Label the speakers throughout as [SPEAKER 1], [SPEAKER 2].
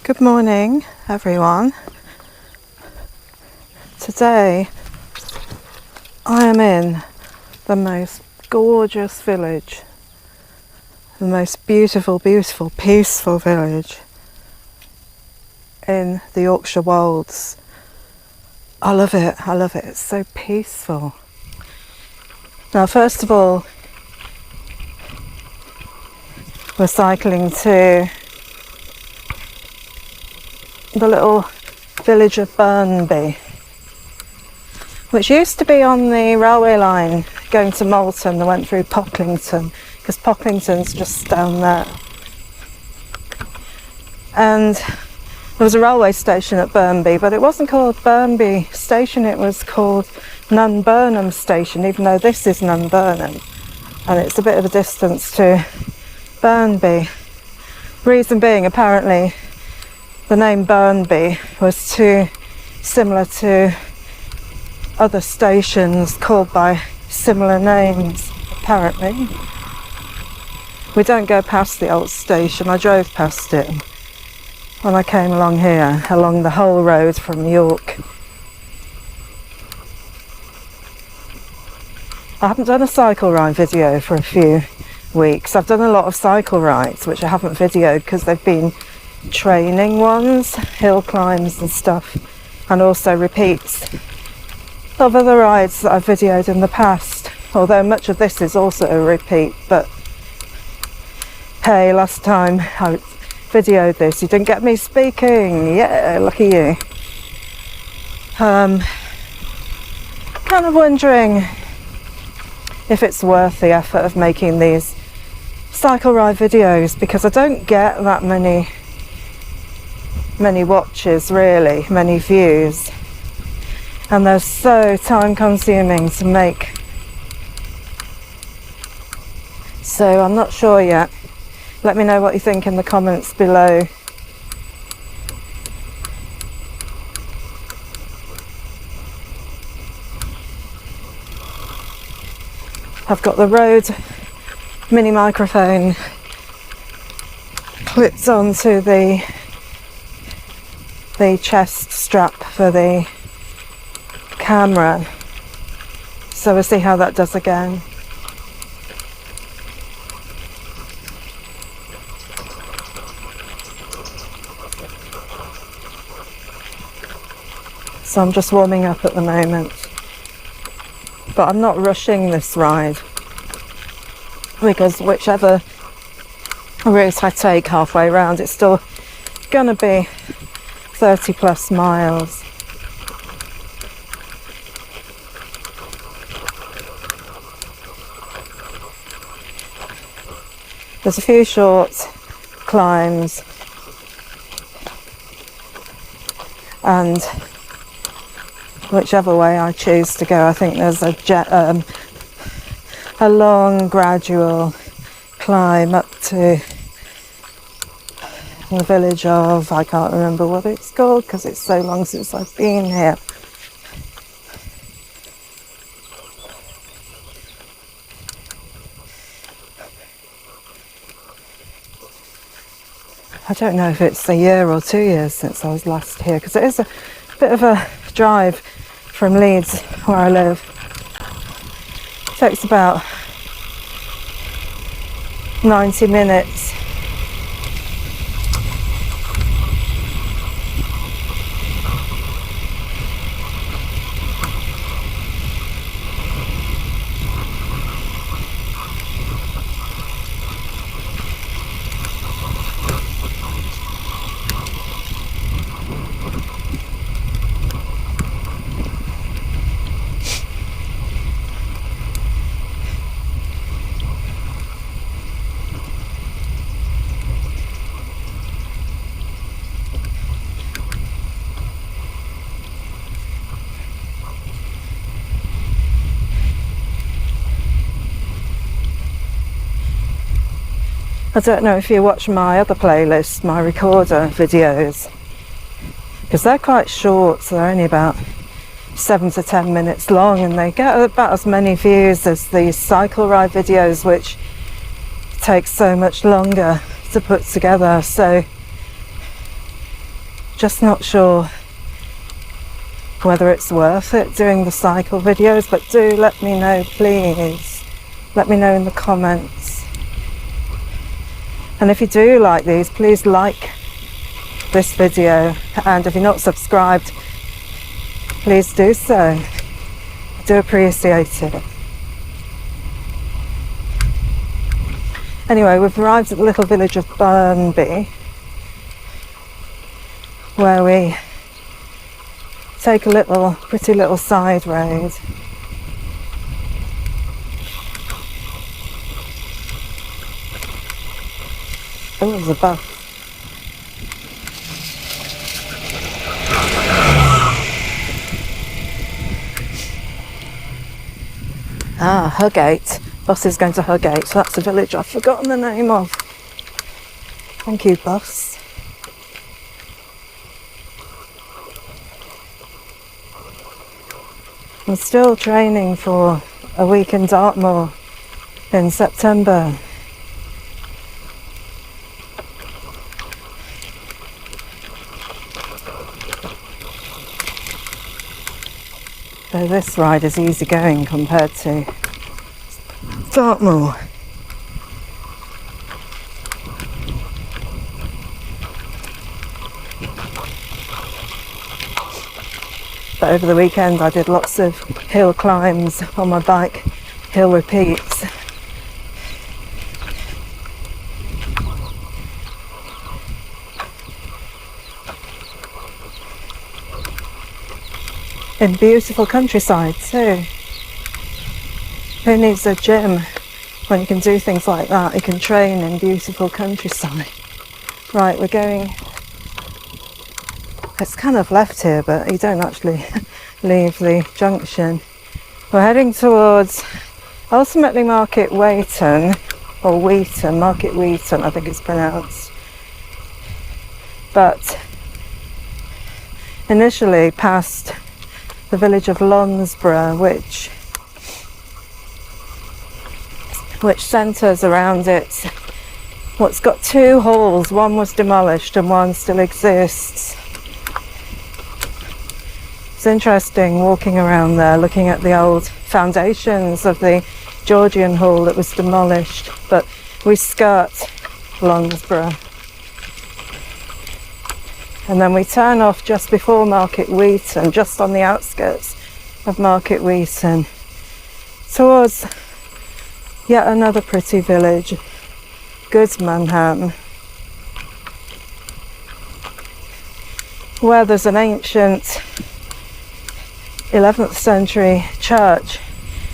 [SPEAKER 1] Good morning, everyone. Today I am in the most gorgeous village, the most beautiful, peaceful village in the Yorkshire Wolds. I love it, it's so peaceful. Now, first of all, we're cycling to the little village of Burnby, which used to be on the railway line going to Millington that went through Pocklington, because Pocklington's just down there. And there was a railway station at Burnby, but it wasn't called Burnby Station, it was called Nunburnham Station, even though this is Nunburnham, and it's a bit of a distance to Burnby. Reason being, apparently, the name Burnby was too similar to other stations called by similar names, apparently. We don't go past the old station. I drove past it when I came along here, along the whole road from York. I haven't done a cycle ride video for a few weeks. I've done a lot of cycle rides which I haven't videoed because they've been training ones, hill climbs and stuff, and also repeats of other rides that I've videoed in the past, although much of this is also a repeat. But hey, last time I videoed this you didn't get me speaking. Yeah, lucky you. Kind of wondering if it's worth the effort of making these cycle ride videos, because I don't get that many watches, really, many views, and they're so time consuming to make. So I'm not sure yet. Let me know what you think in the comments below. I've got the Rode mini microphone clipped onto the chest strap for the camera, so we'll see how that does again. So I'm just warming up at the moment, but I'm not rushing this ride, because whichever route I take halfway around, it's still gonna be 30 plus miles. There's a few short climbs, and whichever way I choose to go, I think there's a long gradual climb up to the village of, I can't remember what it's called because it's so long since I've been here. I don't know if it's a year or 2 years since I was last here, because it is a bit of a drive from Leeds, where I live. It takes about 90 minutes. I don't know if you watch my other playlist, my recorder videos, because they're quite short, so they're only about 7 to 10 minutes long, and they get about as many views as these cycle ride videos, which take so much longer to put together. So Just not sure whether it's worth it doing the cycle videos, but do let me know, please. Let me know in the comments. And if you do like these, please like this video, and if you're not subscribed, please do so. I do appreciate it. Anyway, we've arrived at the little village of Burnby, where we take a pretty little side road. Oh, there's a bus. Ah, Hugate. Bus is going to Hugate, so that's a village I've forgotten the name of. Thank you, bus. I'm still training for a week in Dartmoor in September. So this ride is easy going compared to Dartmoor. But over the weekend I did lots of hill climbs on my bike, hill repeats. In beautiful countryside too. Who needs a gym when you can do things like that? You can train in beautiful countryside. Right, we're going... It's kind of left here, but you don't actually leave the junction. We're heading towards ultimately Market Weighton, or Weighton, Market Weighton I think it's pronounced. But initially past the village of Lonsborough, which centres around it. What's got two halls, one was demolished and one still exists. It's interesting walking around there, looking at the old foundations of the Georgian hall that was demolished, but we skirt Lonsborough. And then we turn off just before Market Weighton, just on the outskirts of Market Weighton, towards yet another pretty village, Goodmanham, where there's an ancient 11th century church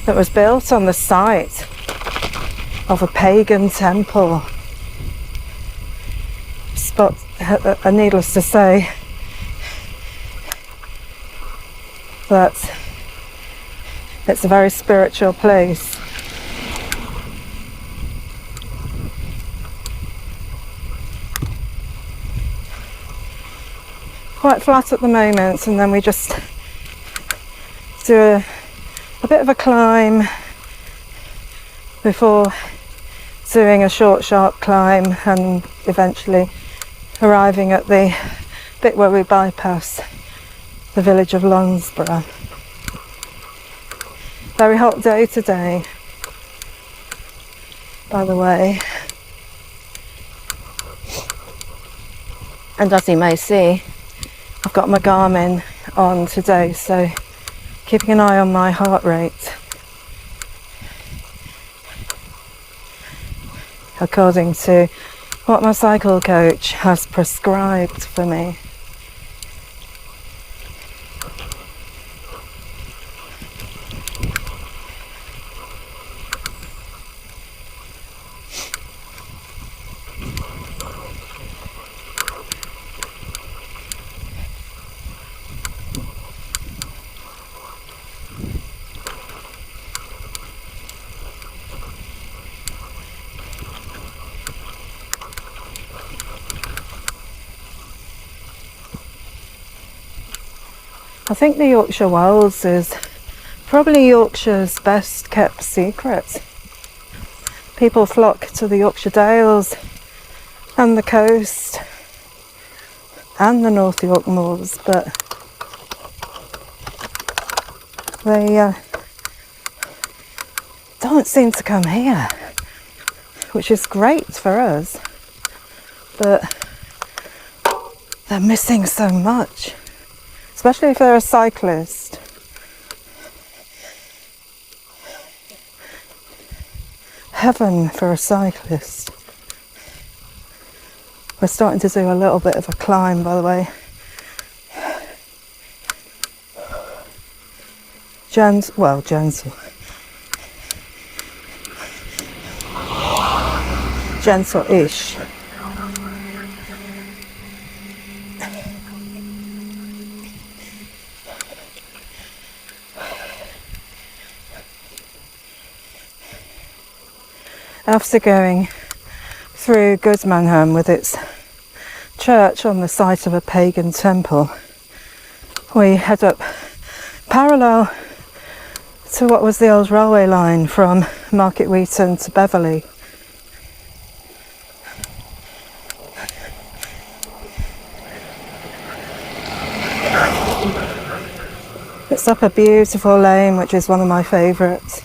[SPEAKER 1] that was built on the site of a pagan temple. Needless to say that it's a very spiritual place. Quite flat at the moment, and then we just do a bit of a climb before doing a short sharp climb and eventually arriving at the bit where we bypass the village of Lonsborough. Very hot day today, by the way, and as you may see, I've got my Garmin on today, so keeping an eye on my heart rate according to what my cycle coach has prescribed for me. I think the Yorkshire Wolds is probably Yorkshire's best kept secret. People flock to the Yorkshire Dales and the coast and the North York moors, but they don't seem to come here, which is great for us, but they're missing so much, especially if they're a cyclist. Heaven for a cyclist. We're starting to do a little bit of a climb, by the way. Gentle-ish. After going through Goodmanham with its church on the site of a pagan temple, we head up parallel to what was the old railway line from Market Weighton to Beverley. It's up a beautiful lane, which is one of my favourites.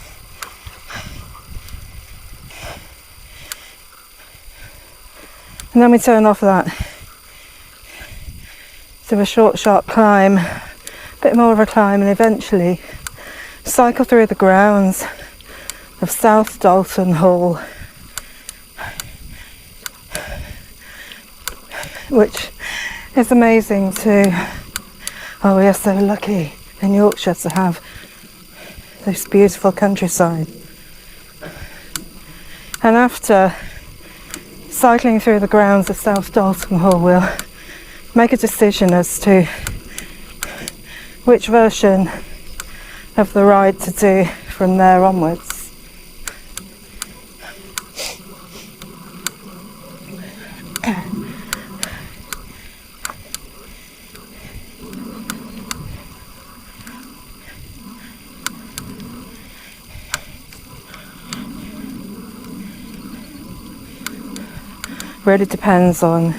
[SPEAKER 1] And then we turn off that to a short, sharp climb, a bit more of a climb, and eventually cycle through the grounds of South Dalton Hall, which is amazing too. Oh, we are so lucky in Yorkshire to have this beautiful countryside. And after cycling through the grounds of South Dalton Hall, we'll make a decision as to which version of the ride to do from there onwards. Really depends on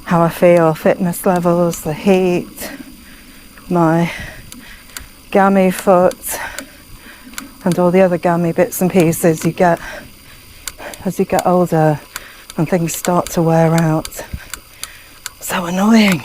[SPEAKER 1] how I feel, fitness levels, the heat, my gammy foot, and all the other gammy bits and pieces you get as you get older and things start to wear out. So annoying.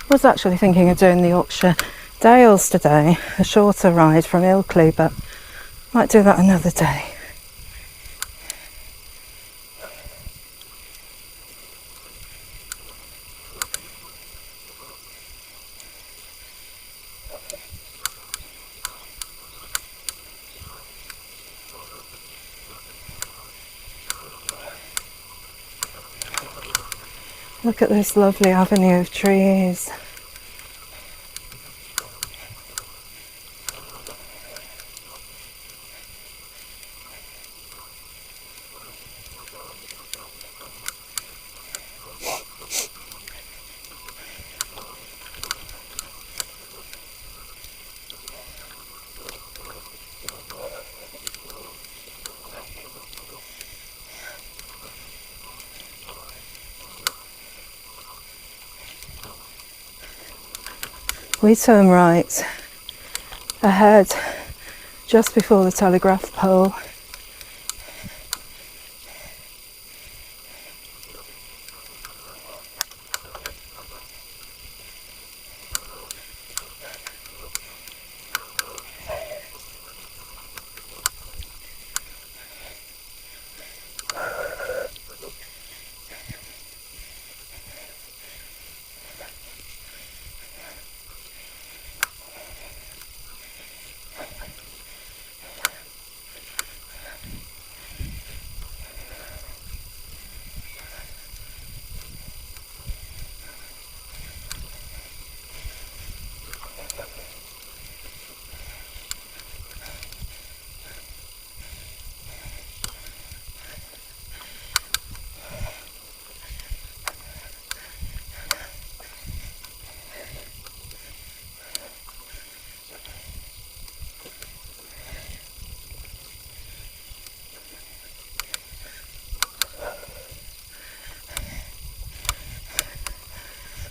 [SPEAKER 1] I was actually thinking of doing the Yorkshire Dales today, a shorter ride from Ilkley, but might do that another day. Look at this lovely avenue of trees. We turn right ahead just before the telegraph pole.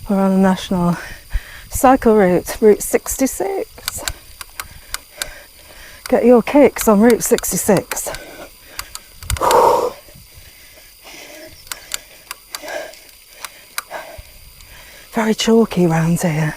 [SPEAKER 1] We're on a national cycle route, Route 66. Get your kicks on Route 66. Very chalky round here.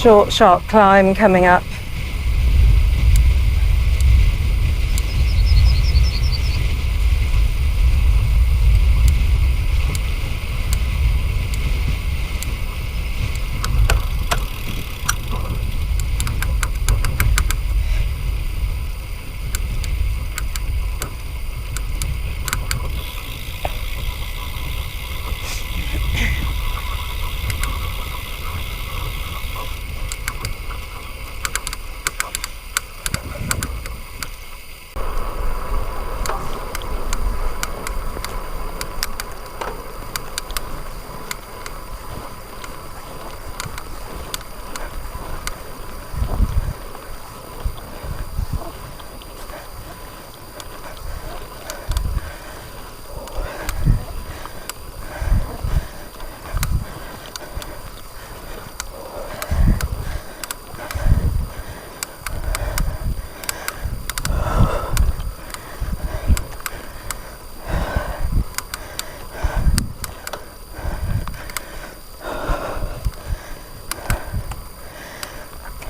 [SPEAKER 1] Short, sharp climb coming up.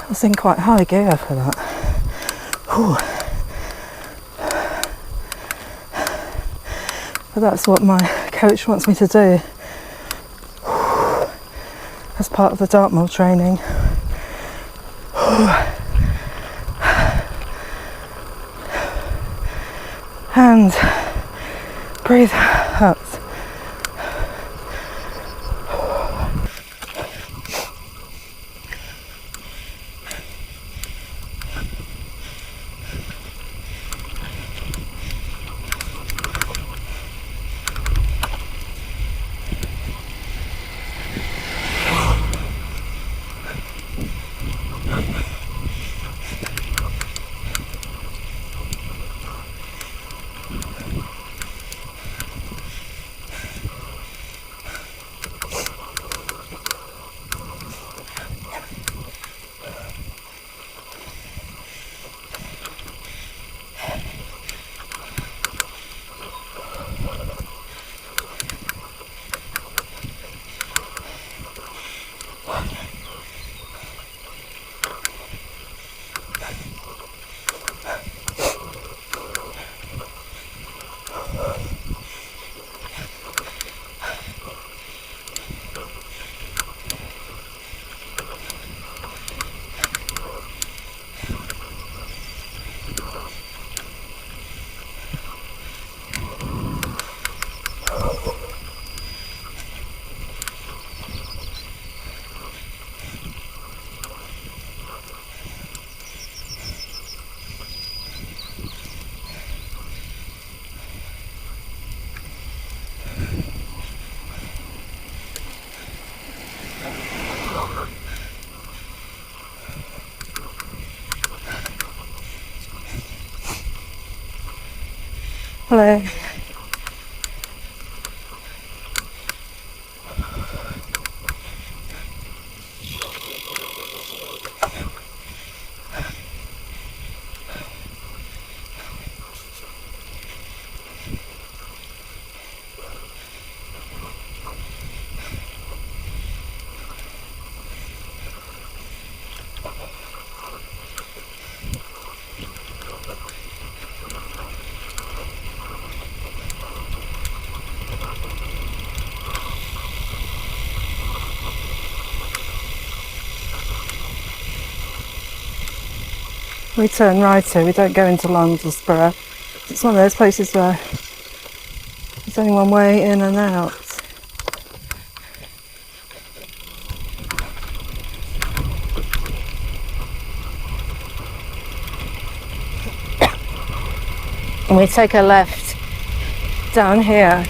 [SPEAKER 1] I was in quite high gear for that. Whew. But that's what my coach wants me to do as part of the Dartmoor training. And breathe out. lovely. We turn right here, we don't go into Londesborough. It's one of those places where there's only one way in and out. And we take a left down here.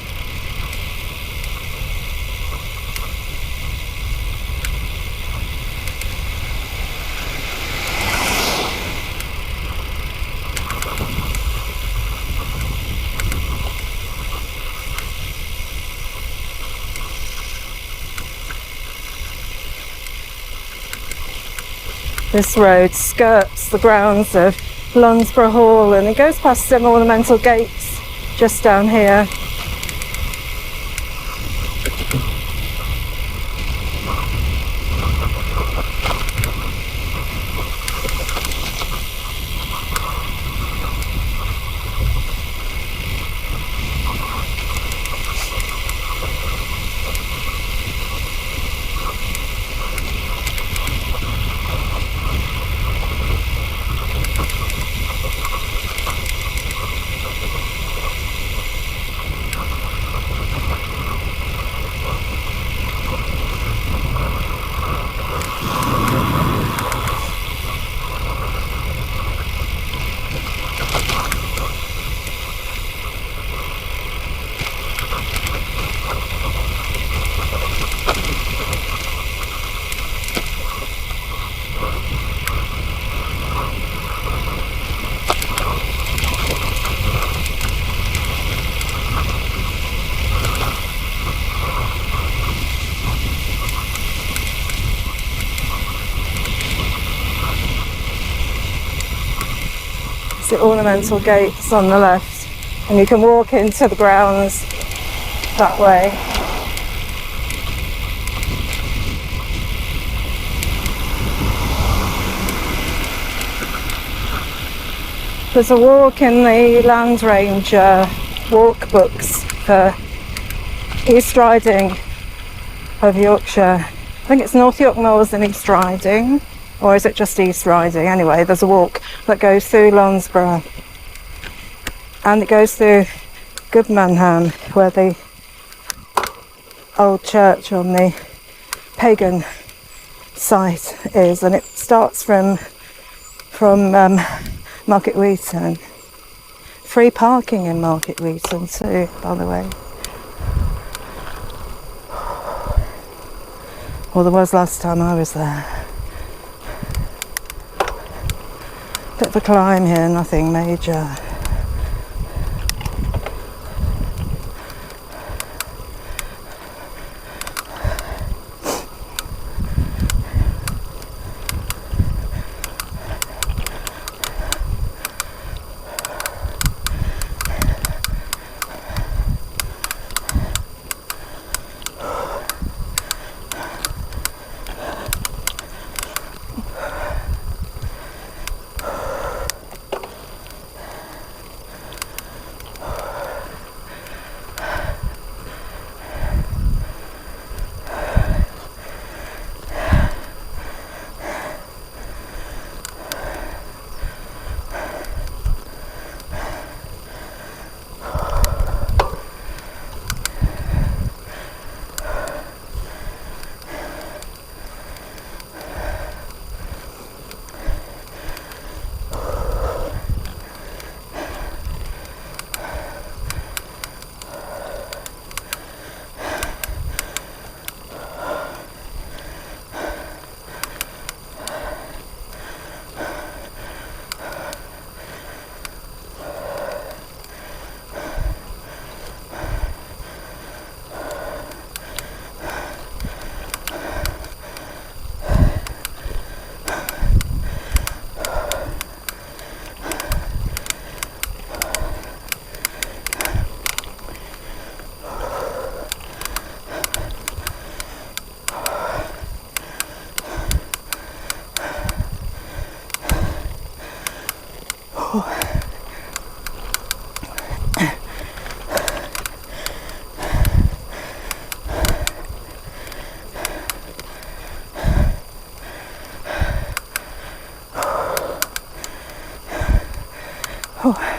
[SPEAKER 1] This road skirts the grounds of Londesborough Hall and it goes past some ornamental gates just down here. The ornamental gates on the left, and you can walk into the grounds that way. There's a walk in the Land Ranger walk books for East Riding of Yorkshire. I think it's North York Moors and East Riding. Or is it just East Riding? Anyway, there's a walk that goes through Londesborough. And it goes through Goodmanham, where the old church on the pagan site is. And it starts from Market Weighton. Free parking in Market Weighton too, by the way. Well, there was last time I was there. Bit of a climb here, nothing major.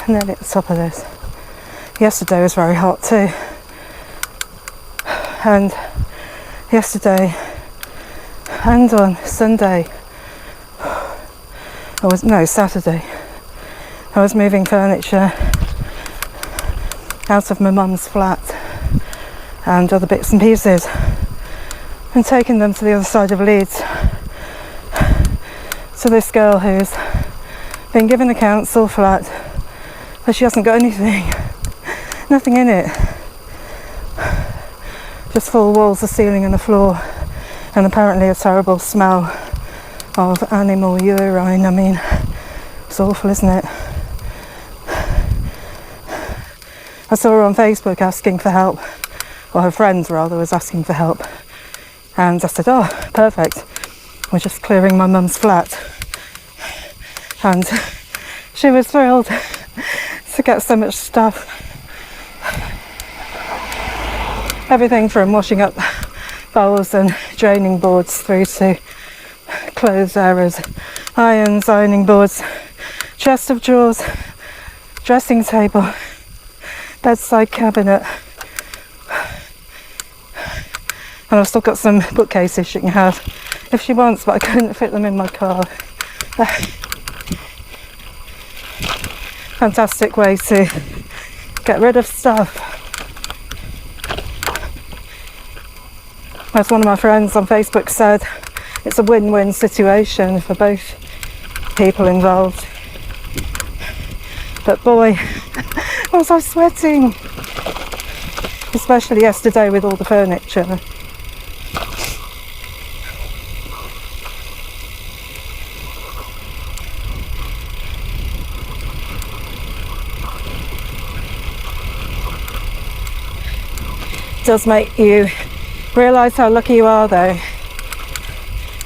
[SPEAKER 1] nearly at the top of this. Yesterday was very hot too. And yesterday and on Sunday, Saturday, I was moving furniture out of my mum's flat and other bits and pieces and taking them to the other side of Leeds to this girl who's been given a council flat, but she hasn't got nothing in it, just full walls, the ceiling and the floor, and apparently a terrible smell of animal urine. I mean, it's awful, isn't it? I saw her on Facebook asking for help, or her friend rather was asking for help, and I said, oh, perfect, we're just clearing my mum's flat. And she was thrilled to get so much stuff, everything from washing up bowls and draining boards through to clothes areas, irons, ironing boards, chest of drawers, dressing table, bedside cabinet, and I've still got some bookcases she can have if she wants, but I couldn't fit them in my car. Fantastic way to get rid of stuff. As one of my friends on Facebook said, it's a win-win situation for both people involved. But boy, was I sweating, especially yesterday with all the furniture. It does make you realise how lucky you are though,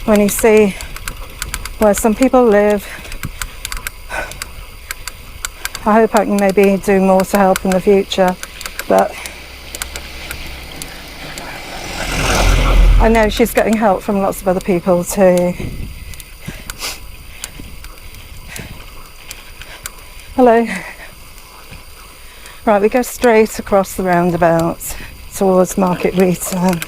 [SPEAKER 1] when you see where some people live. I hope I can maybe do more to help in the future, but I know she's getting help from lots of other people too. Hello. Right, we go straight across the roundabout towards Market Weighton.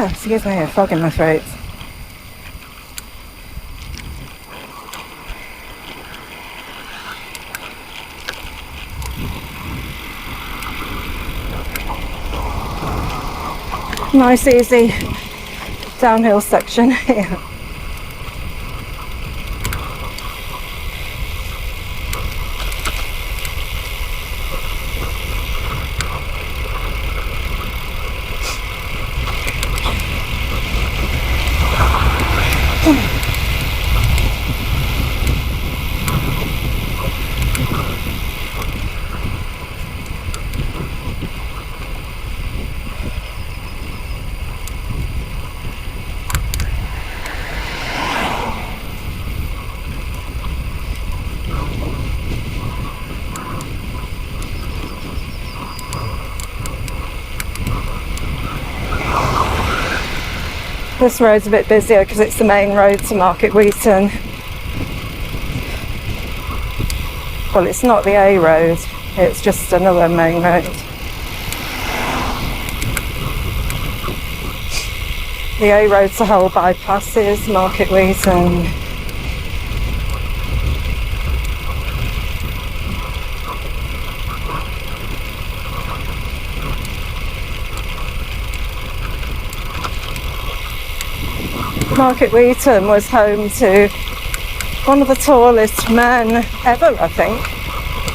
[SPEAKER 1] Excuse me, a frog in my throat. Nice easy downhill section here. This road's a bit busier because it's the main road to Market Weighton. Well, it's not the A road, it's just another main road. The A road's the whole bypasses Market Weighton. Market Weighton was home to one of the tallest men ever, I think,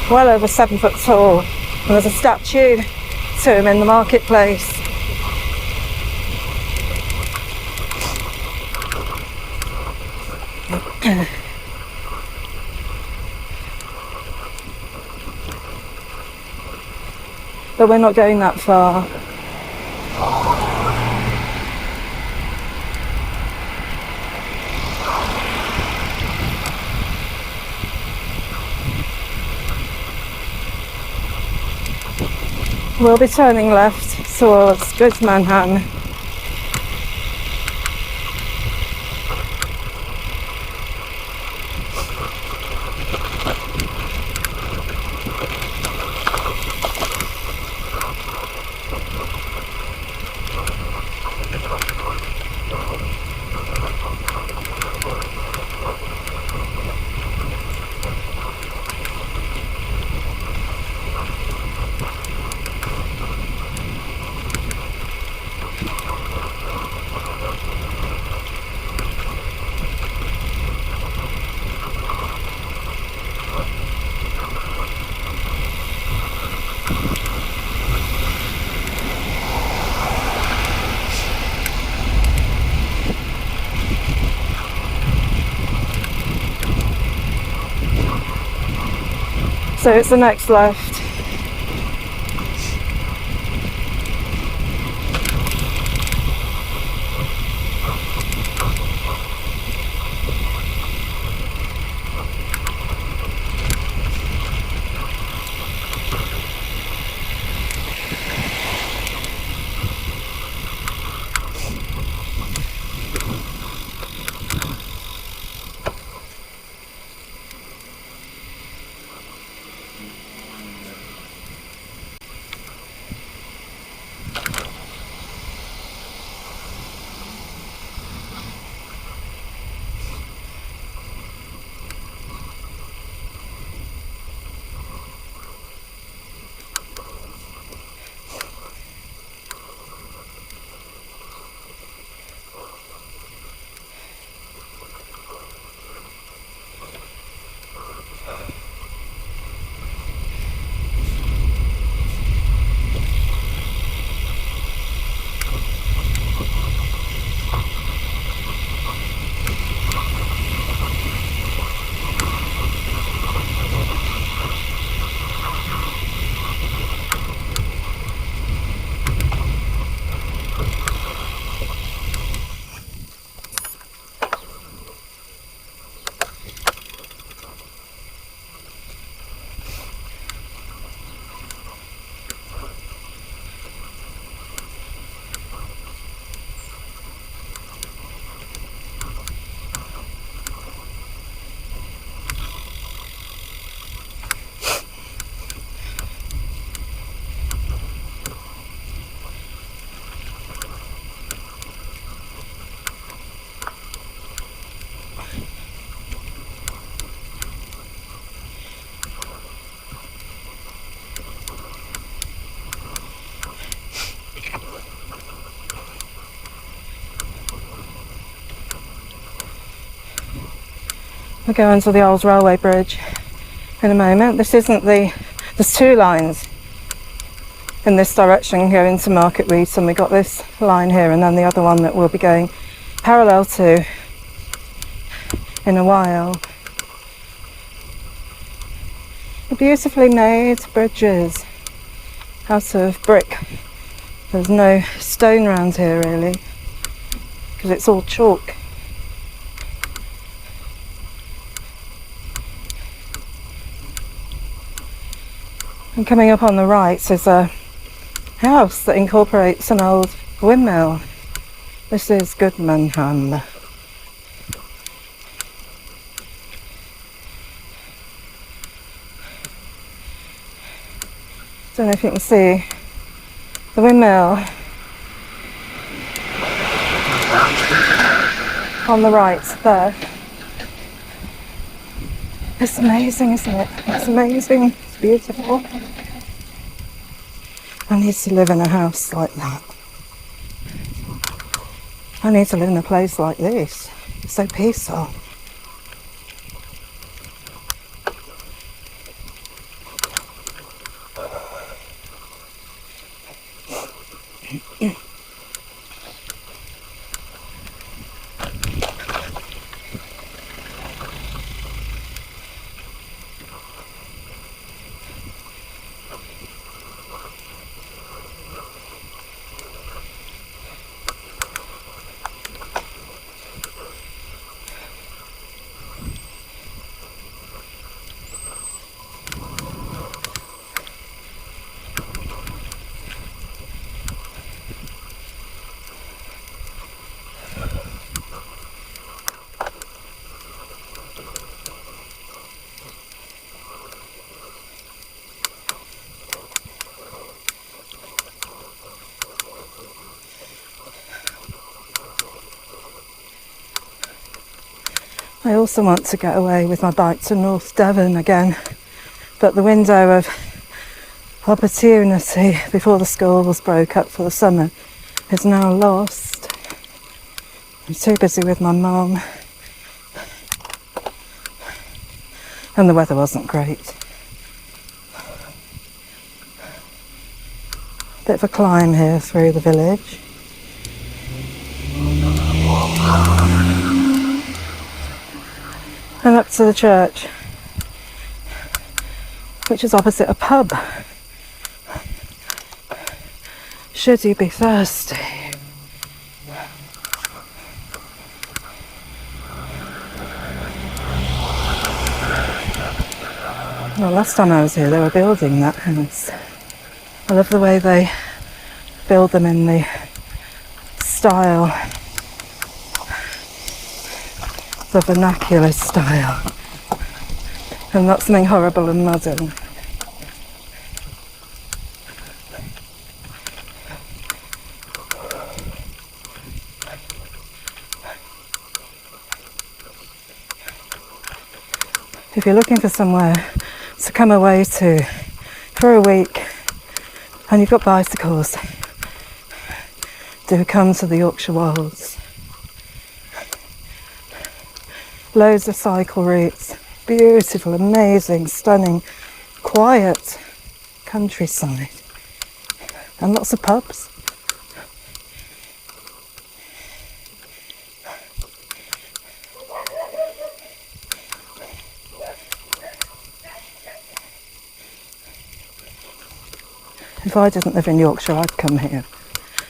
[SPEAKER 1] well over 7 foot tall, and there's a statue to him in the marketplace. But we're not going that far. We'll be turning left towards Goodmanham. So it's the next left. We're going to the old railway bridge in a moment. This isn't there's two lines in this direction going to Market Weighton. We got this line here and then the other one that we'll be going parallel to in a while. Beautifully made bridges out of brick. There's no stone around here really because it's all chalk. And coming up on the right is a house that incorporates an old windmill. This is Goodmanham. Don't know if you can see the windmill on the right there. It's amazing, isn't it? It's amazing. It's beautiful. I need to live in a house like that. I need to live in a place like this. It's so peaceful. I also want to get away with my bike to North Devon again, but the window of opportunity before the schools broke up for the summer is now lost. I'm too busy with my mum, and the weather wasn't great. Bit of a climb here through the village. And up to the church, which is opposite a pub. Should you be thirsty. Well, last time I was here, they were building that house. I love the way they build them in the style, the vernacular style, and not something horrible and modern. If you're looking for somewhere to come away to for a week and you've got bicycles, do come to the Yorkshire Wolds. Loads of cycle routes, beautiful, amazing, stunning, quiet countryside, and lots of pubs. If I didn't live in Yorkshire, I'd come here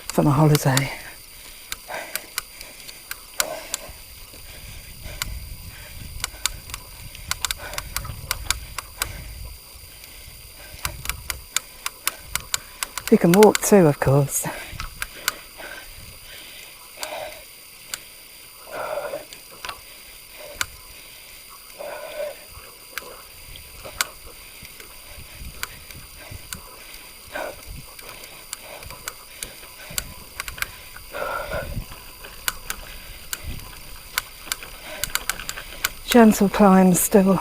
[SPEAKER 1] for my holiday. You can walk too, of course. Gentle climb still.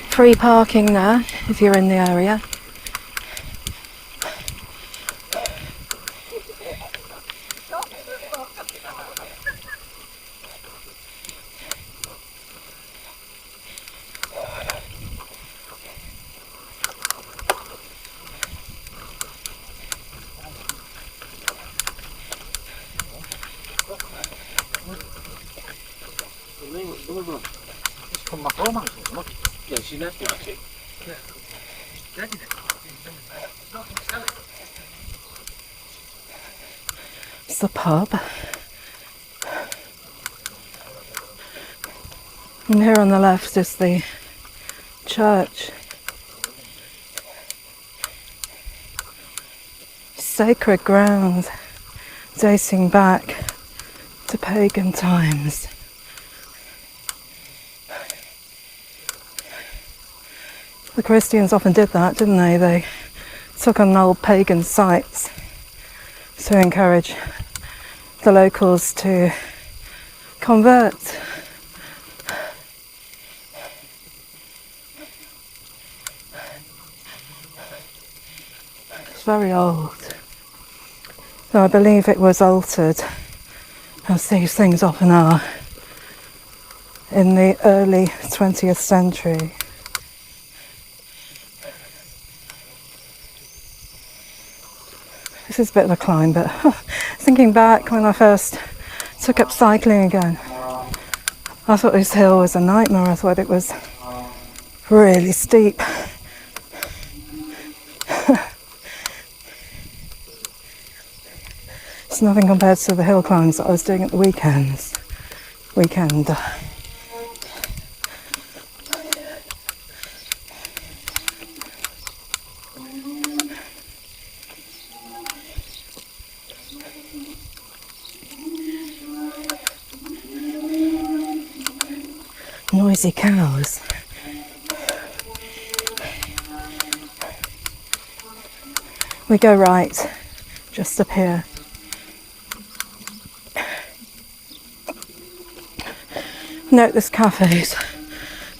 [SPEAKER 1] Free parking there if you're in the area. It's the pub. And here on the left is the church. Sacred ground dating back to pagan times. The Christians often did that, didn't they? They took on old pagan sites to encourage the locals to convert. It's very old. So I believe it was altered, as these things often are, in the early 20th century. This is a bit of a climb, but thinking back when I first took up cycling again, I thought this hill was a nightmare. I thought it was really steep. It's nothing compared to the hill climbs that I was doing at the weekend. Noisy cows. We go right just up here. Note this cafe's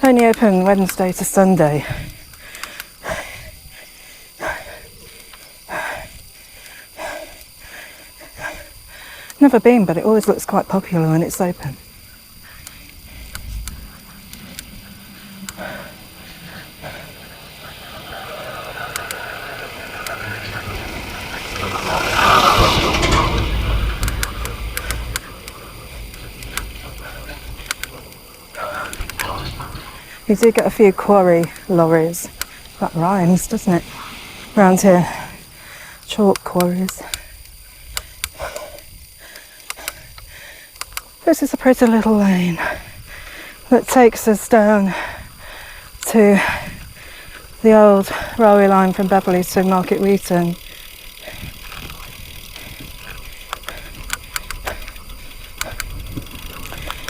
[SPEAKER 1] only open Wednesday to Sunday. Never been, but it always looks quite popular when it's open. You do get a few quarry lorries. That rhymes, doesn't it? Around here. Chalk quarries. This is a pretty little lane that takes us down to the old railway line from Beverley to Market Weighton.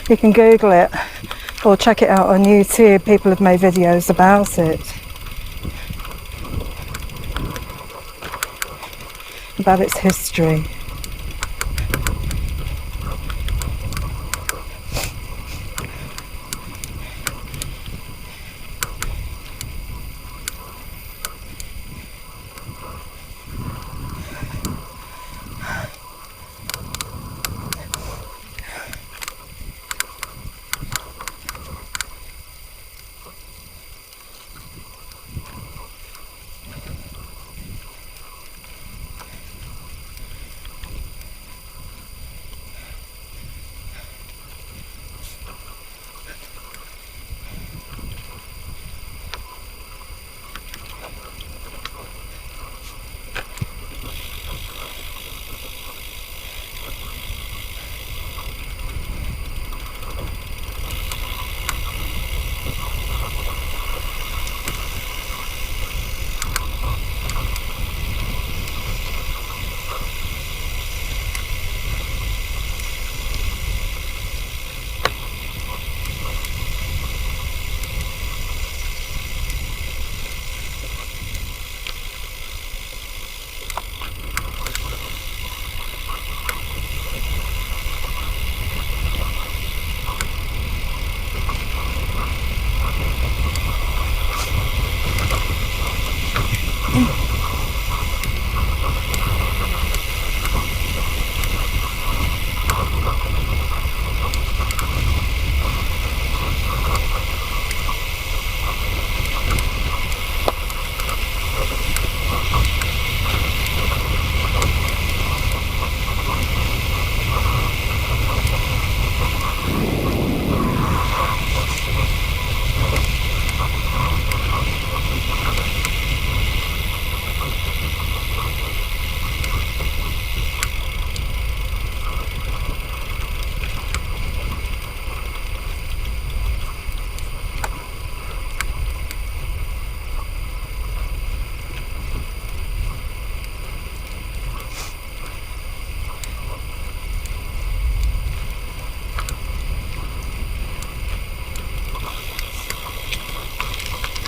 [SPEAKER 1] You can Google it or check it out on YouTube. People have made videos about it, about its history.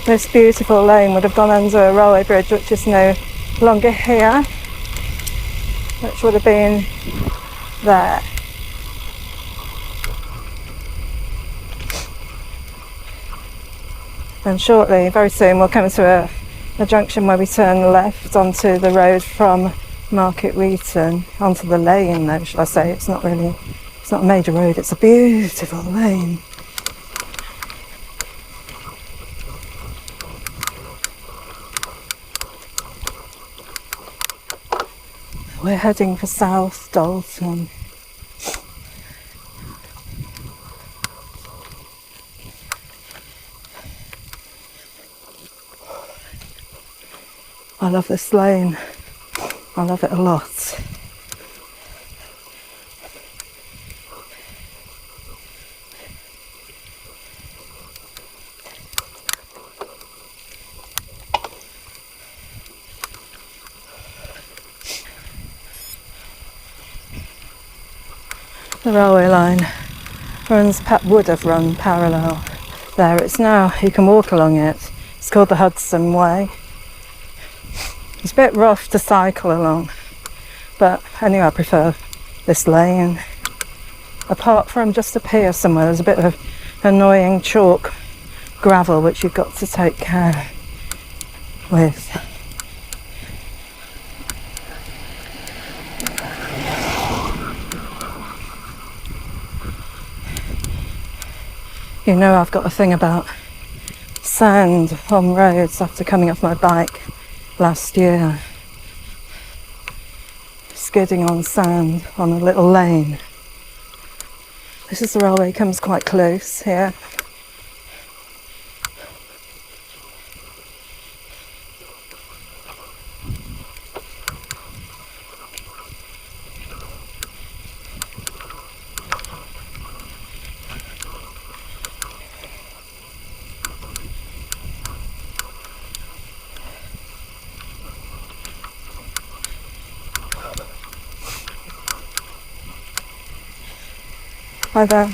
[SPEAKER 1] This beautiful lane would have gone under a railway bridge which is no longer here, which would have been there. And shortly, very soon, we'll come to a junction where we turn left onto the road from Market Weighton, onto the lane though, shall I say. It's not a major road, it's a beautiful lane. We're heading for South Dalton. I love this lane. I love it a lot. The railway line would have run parallel there. It's now, you can walk along it. It's called the Hudson Way. It's a bit rough to cycle along, But anyway, I prefer this lane. Apart from just a pier somewhere, there's a bit of annoying chalk gravel which you've got to take care with. You know, I've got a thing about sand on roads after coming off my bike last year. Skidding on sand on a little lane. This is the railway, comes quite close here. Hi there.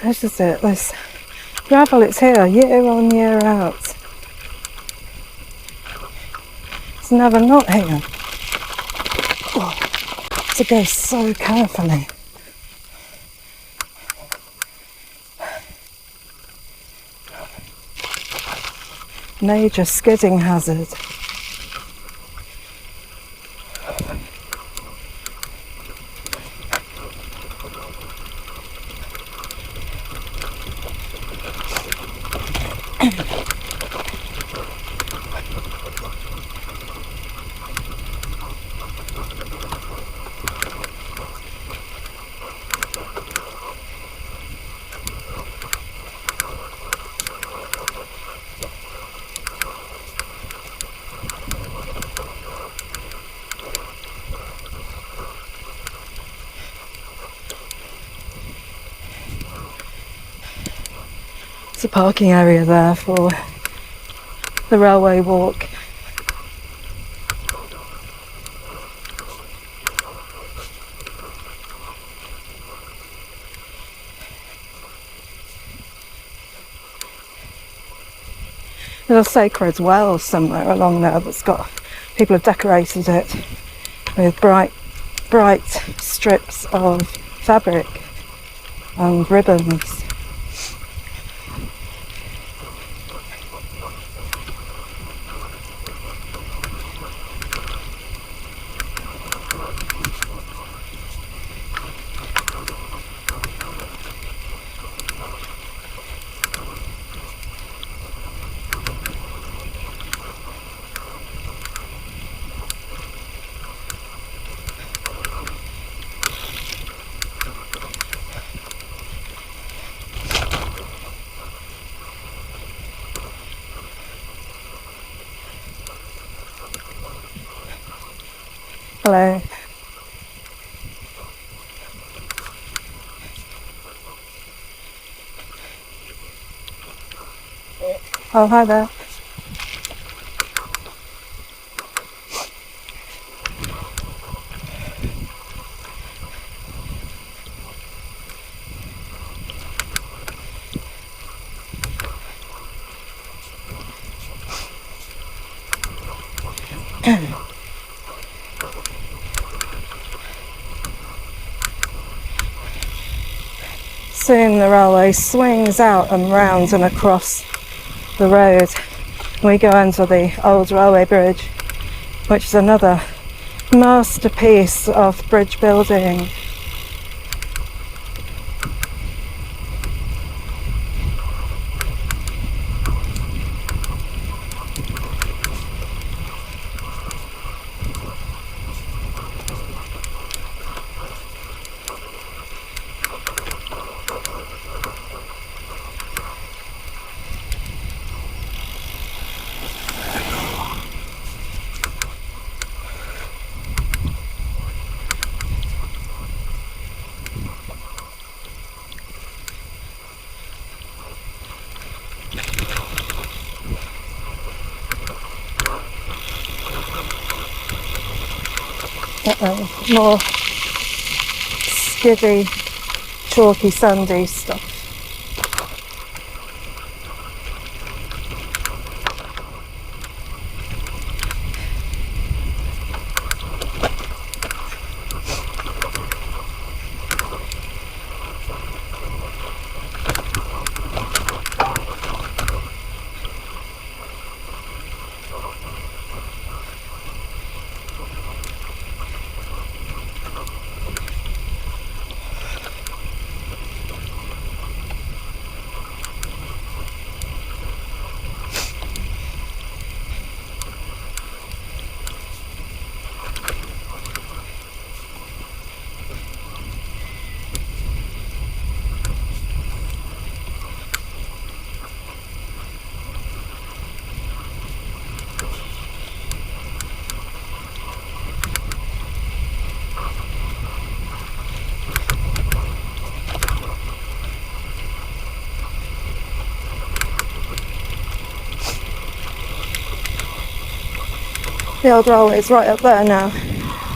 [SPEAKER 1] This is it, this gravel, it's here year on year out. It's never not here. Oh, to go so carefully. Major skidding hazard. It's a parking area there for the railway walk. There's a sacred well somewhere along there that's got, people have decorated it with bright strips of fabric and ribbons. Hello. Oh, hi there. Soon the railway swings out and round and across the road. We go under the old railway bridge, which is another masterpiece of bridge building. More skiddy, chalky, sandy stuff. The old railway is right up there now,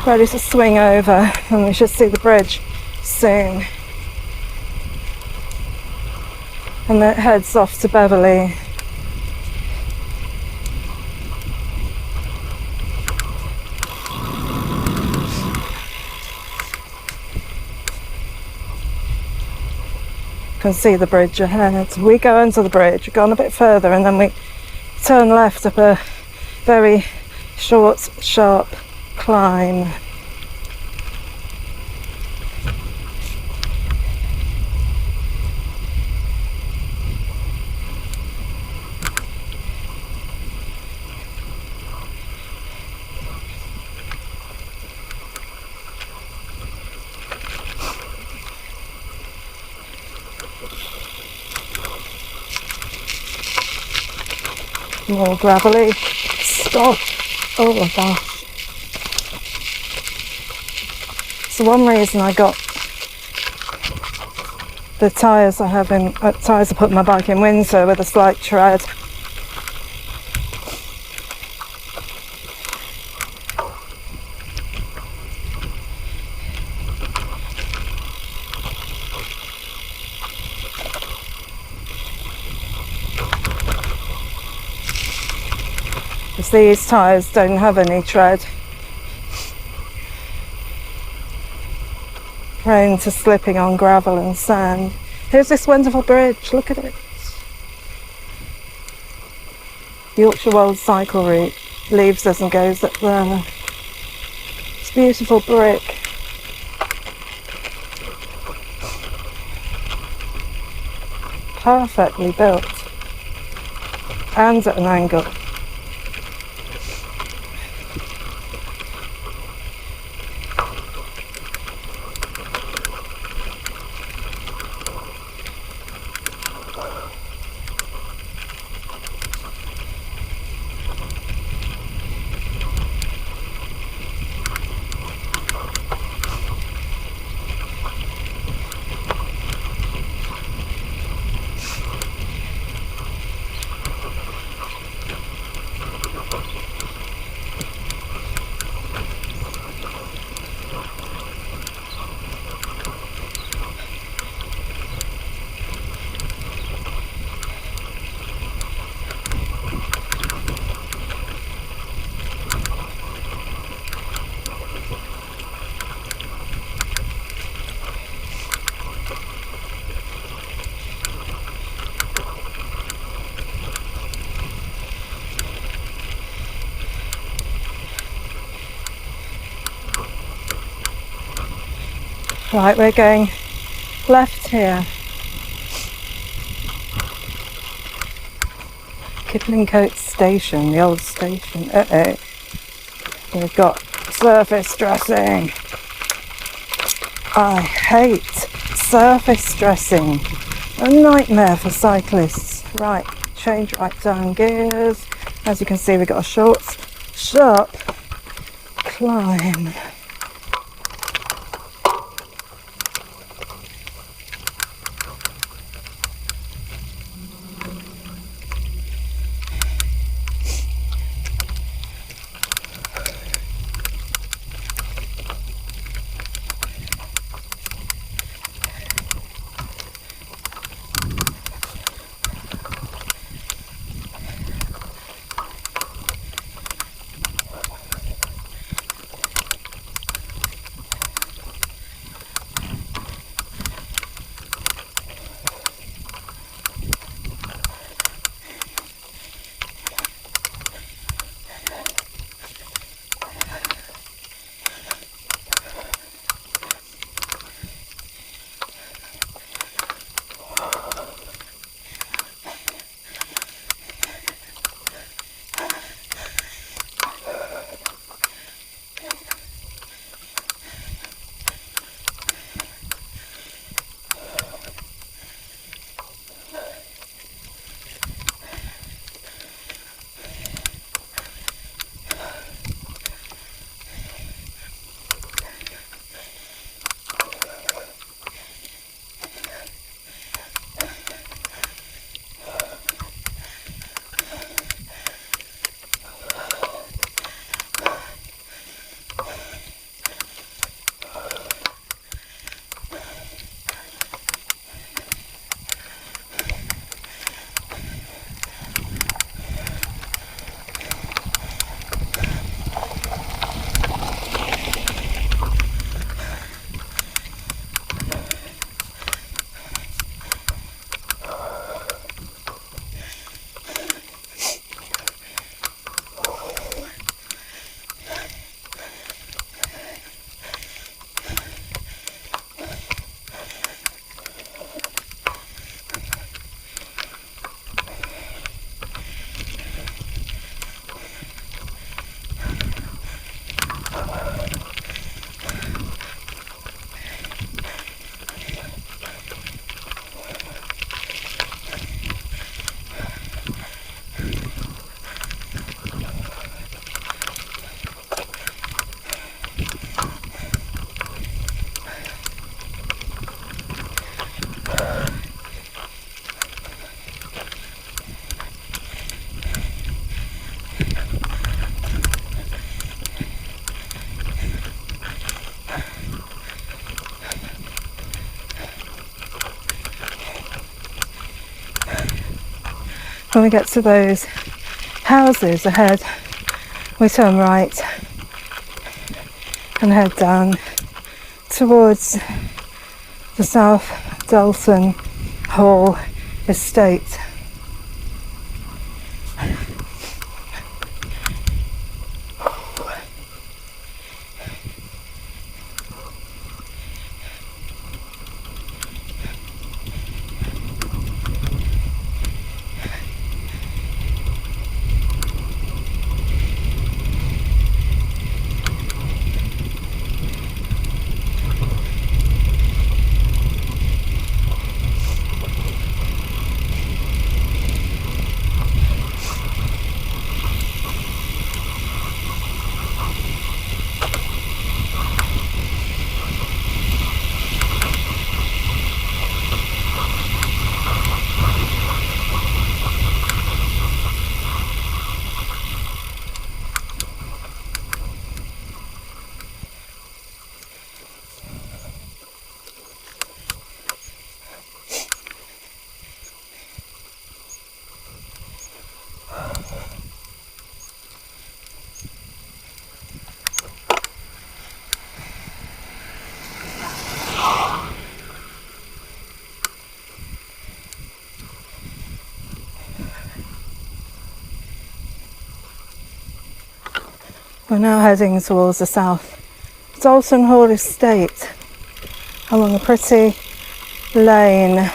[SPEAKER 1] ready to swing over, and we should see the bridge soon. And then it heads off to Beverley. You can see the bridge ahead. We go under the bridge, we've gone a bit further, and then we turn left up a very short, sharp climb. More gravelly. Stop. Oh my gosh. So one reason I got the tyres I have in, tyres I put my bike in winter with a slight tread. Because these tyres don't have any tread. Prone to slipping on gravel and sand. Here's this wonderful bridge, look at it. Yorkshire Wolds cycle route leaves us and goes up there. It's beautiful brick. Perfectly built. And at an angle. Right, we're going left here. Kiplingcote Station, the old station. We've got surface dressing. I hate surface dressing. A nightmare for cyclists. Right, change right down gears. As you can see, we've got a short, sharp climb. When we get to those houses ahead, we turn right and head down towards the South Dalton Hall estate. We're now heading towards the South Dalton Hall estate. along a pretty lane.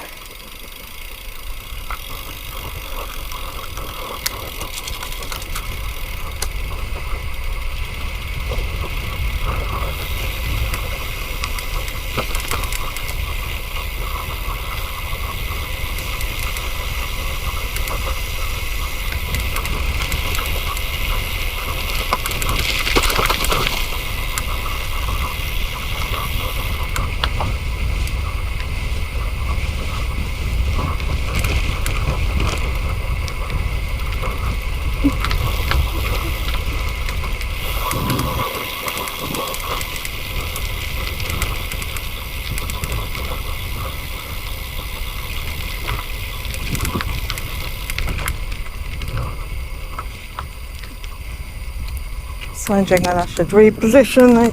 [SPEAKER 1] Wondering that I should reposition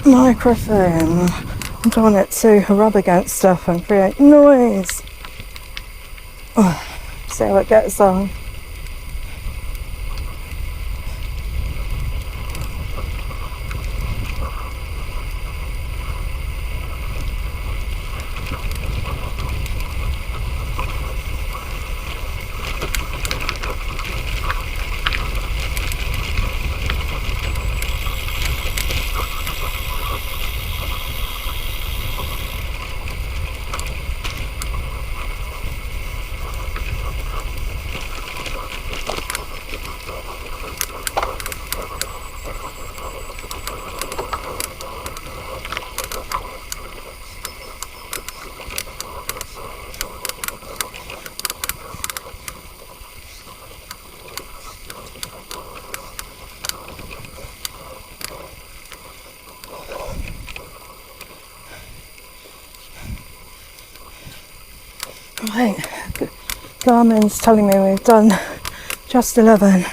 [SPEAKER 1] the microphone. I don't want it to rub against stuff and create noise. See how it gets on. Right, Garmin's telling me we've done just 11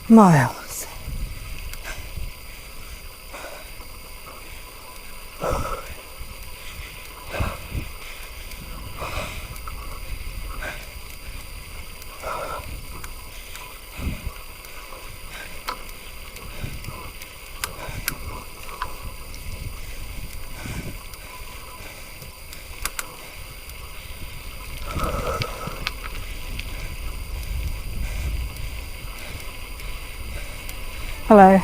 [SPEAKER 1] miles. Hello.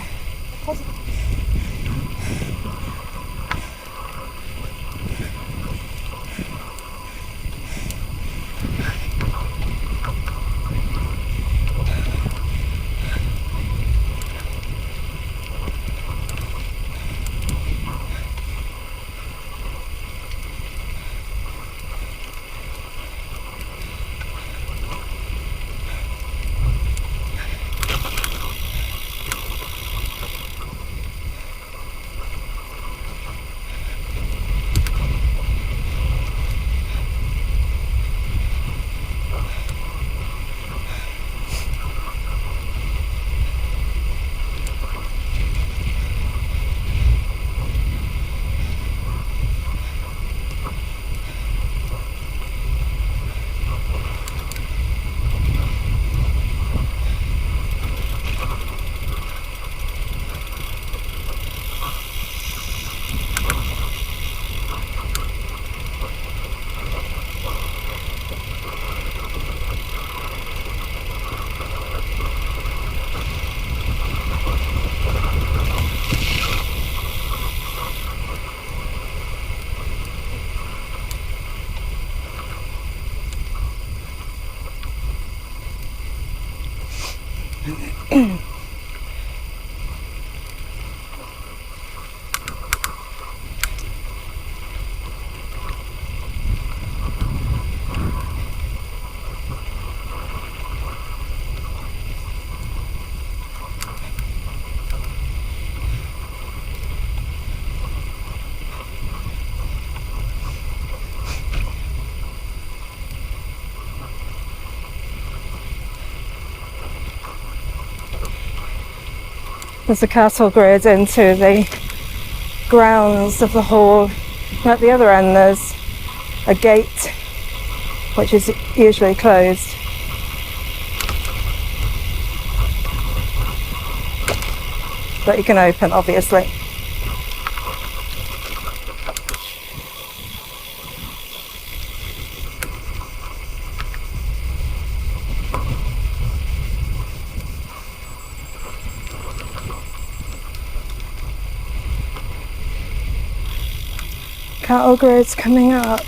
[SPEAKER 1] There's a cattle grid into the grounds of the hall. At the other end there's a gate which is usually closed. But you can open, obviously. cattle grids coming up.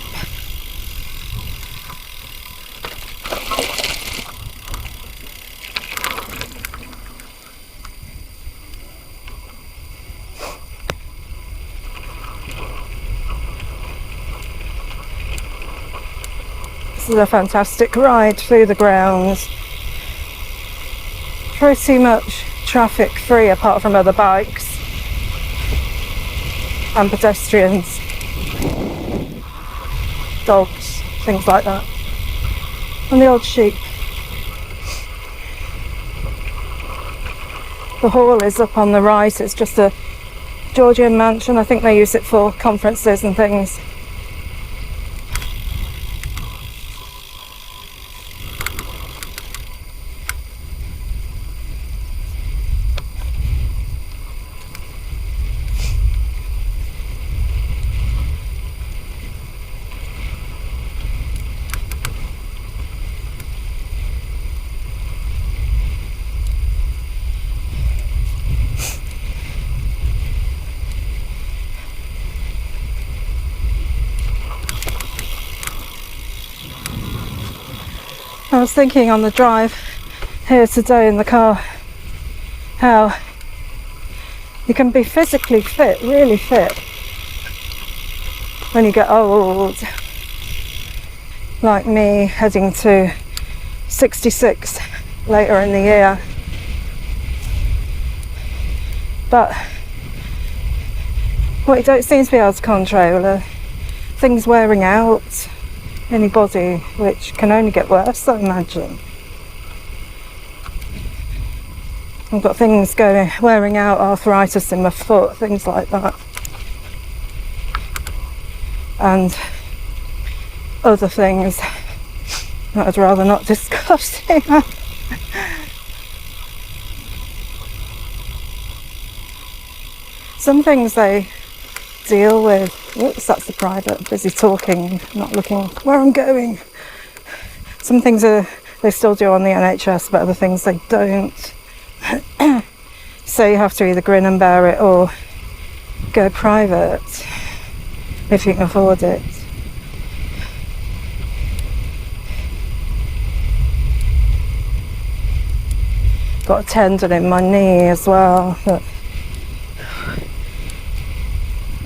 [SPEAKER 1] This is a fantastic ride through the grounds. Pretty much traffic free apart from other bikes and pedestrians, dogs, things like that, and the odd sheep. The hall is up on the right. It's just a Georgian mansion. I think they use it for conferences and things. I was thinking on the drive here today in the car how you can be physically fit, really fit, when you get old, like me, heading to 66 later in the year. But what you don't seem to be able to control are things wearing out in your body, which can only get worse, I imagine. I've got things wearing out, arthritis in my foot, things like that, and other things that I'd rather not discuss here. Some things they deal with. Oops, that's the private, busy talking, not looking where I'm going. Some things they still do on the NHS, but other things they don't. So you have to either grin and bear it or go private if you can afford it. Got a tendon in my knee as well that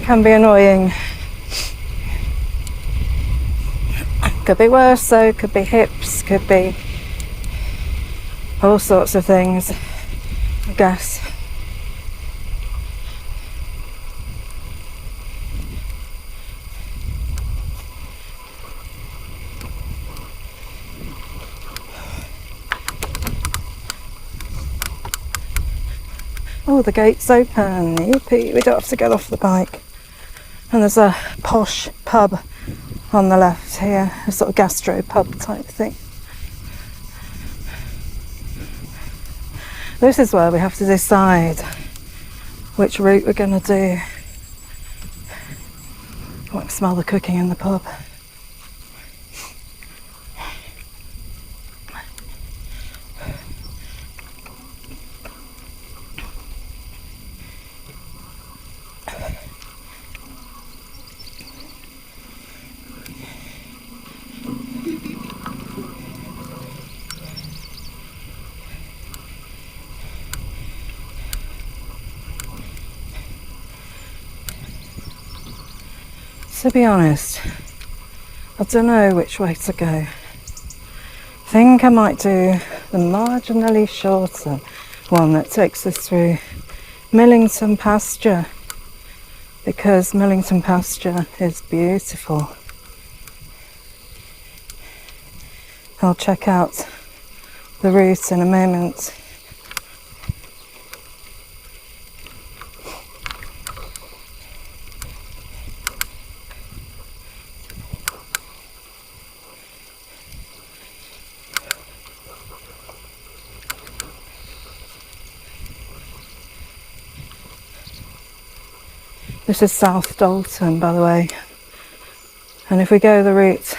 [SPEAKER 1] can be annoying. Could be worse though, could be hips, could be all sorts of things, I guess. Oh, the gate's open, yippee, we don't have to get off the bike. And there's a posh pub on the left here, a sort of gastro pub type thing. This is where we have to decide which route we're going to do. I can smell the cooking in the pub. To be honest, I don't know which way to go. I think I might do the marginally shorter one that takes us through Millington pasture, because Millington pasture is beautiful. I'll check out the route in a moment. This is South Dalton, by the way, and if we go the route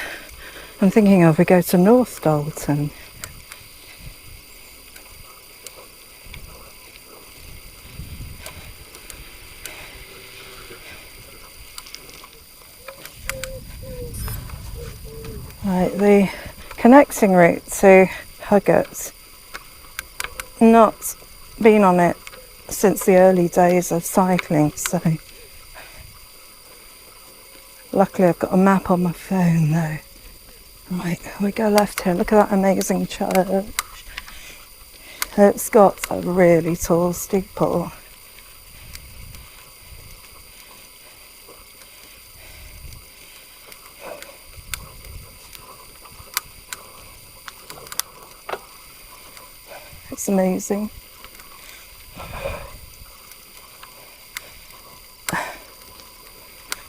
[SPEAKER 1] I'm thinking of, we go to North Dalton. Right, the connecting route to Huggett, not been on it since the early days of cycling, so luckily I've got a map on my phone though. Right, we go left here. Look at that amazing church. It's got a really tall steeple. It's amazing.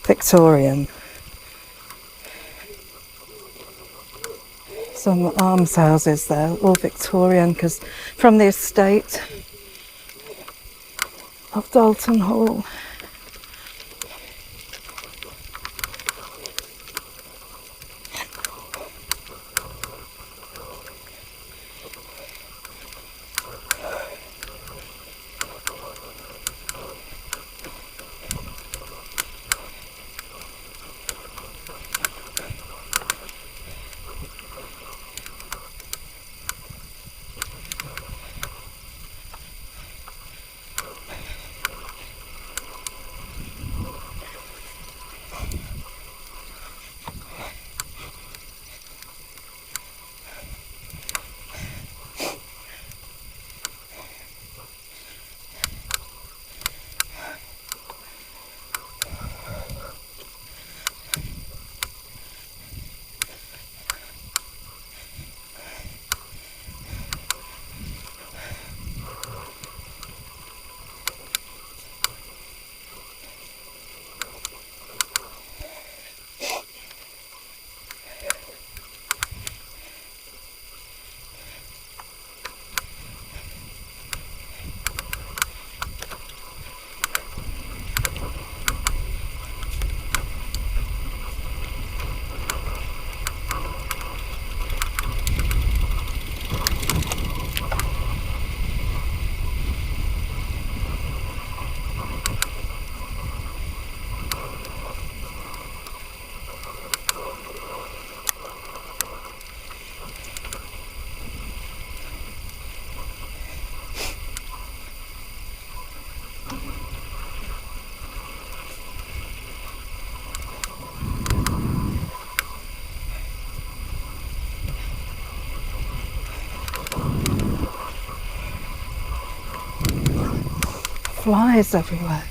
[SPEAKER 1] Victorian. Some almshouses there, all Victorian, because from the estate of Dalton Hall. Flies everywhere.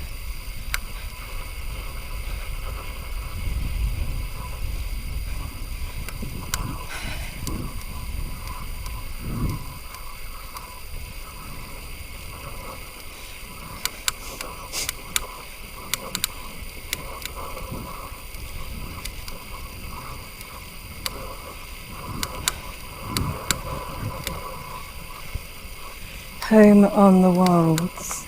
[SPEAKER 1] Home on the Wolds.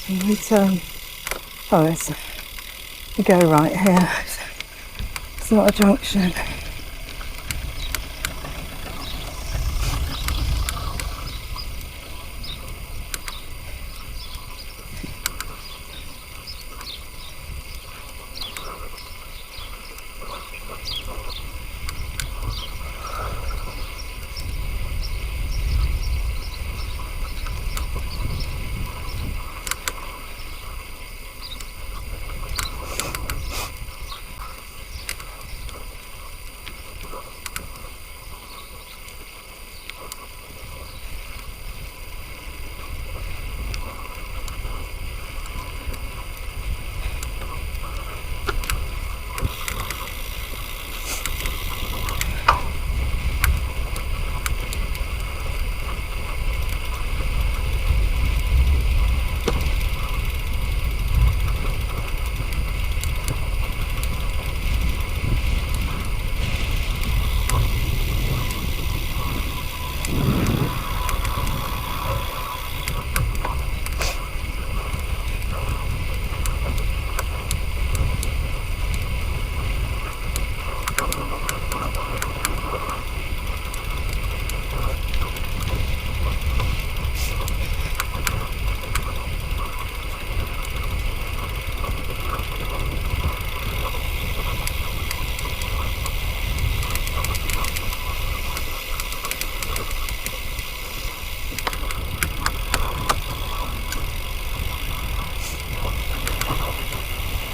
[SPEAKER 1] We turn. We go right here. It's not a junction.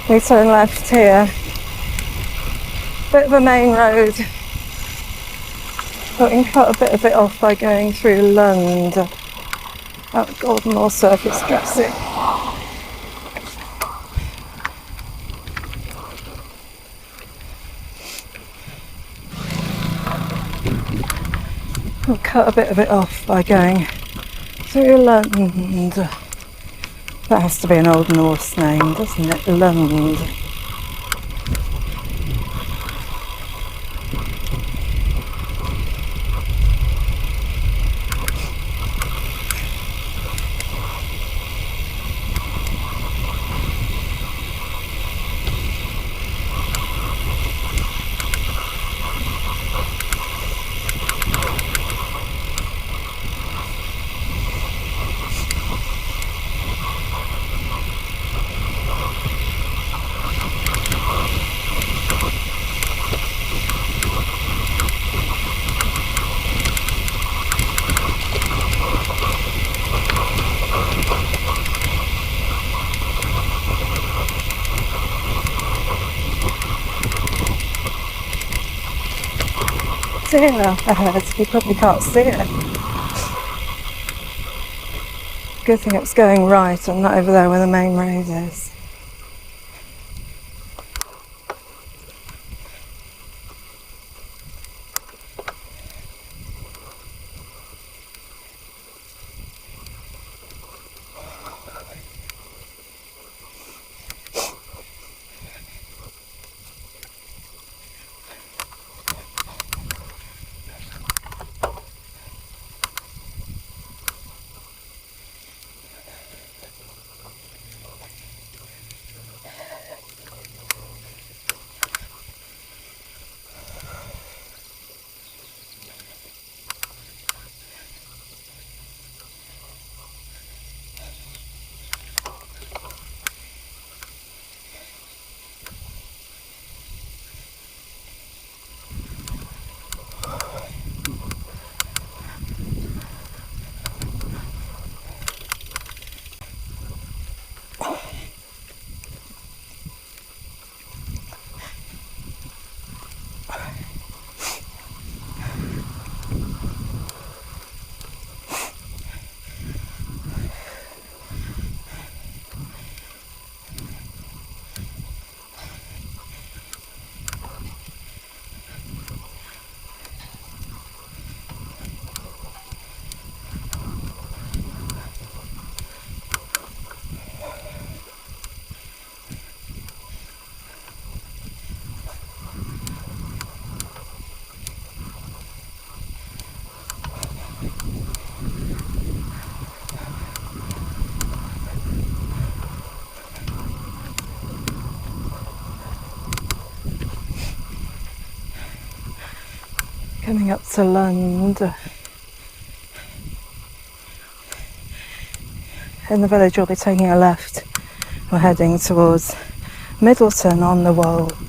[SPEAKER 1] We turn left here. Bit of a main road. But we can cut a bit of it off by going through Lund. Out Golden Moor Circus Dressing. We'll cut a bit of it off by going through Lund. That has to be an Old Norse name, doesn't it? Lund. Deer ahead, you probably can't see it. Good thing it's going right and not over there where the main road is. Coming up to Lund. In the village we'll be taking a left. We're heading towards Middleton on the Wolds.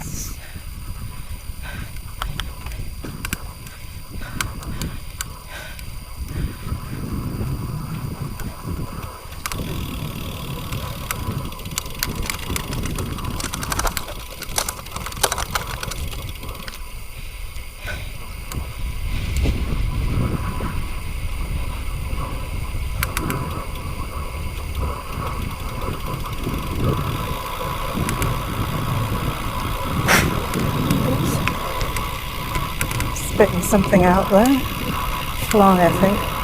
[SPEAKER 1] Spitting something out there. Fly, I think.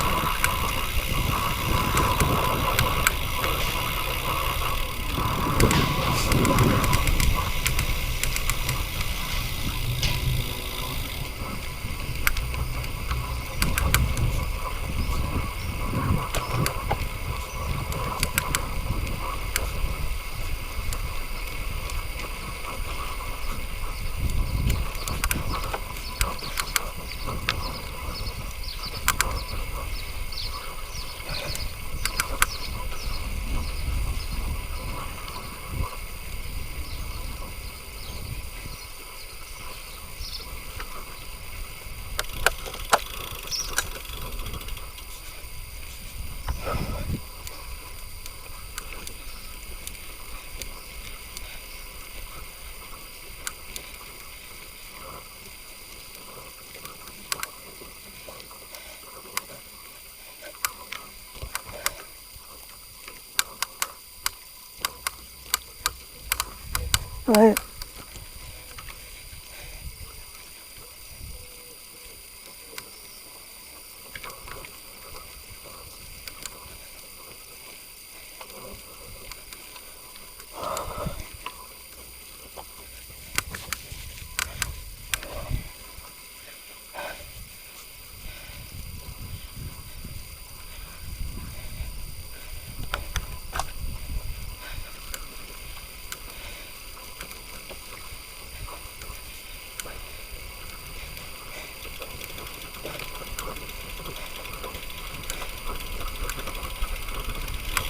[SPEAKER 1] Right.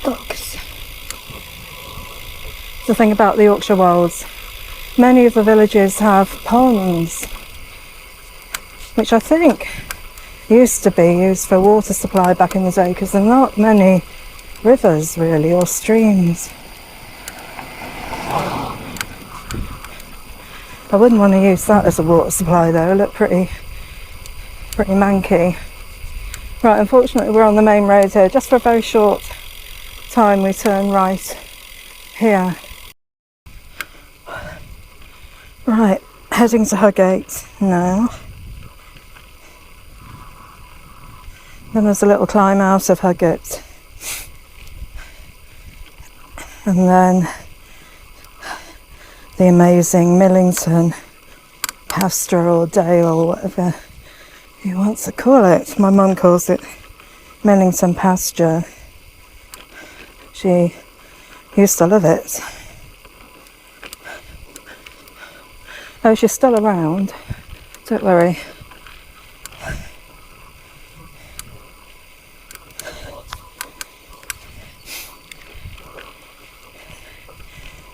[SPEAKER 1] Dogs. The thing about the Yorkshire Wolds, many of the villages have ponds, which I think used to be used for water supply back in the day, because there are not many rivers really, or streams. I wouldn't want to use that as a water supply though, it looked pretty manky. Right, unfortunately we're on the main road here, just for a very short time we turn right here. Right, heading to her gate now. Then there's a little climb out of her gate. And then the amazing Millington pasture or dale or whatever you want to call it. My mum calls it Millington pasture. She used to love it. Oh, she's still around, don't worry.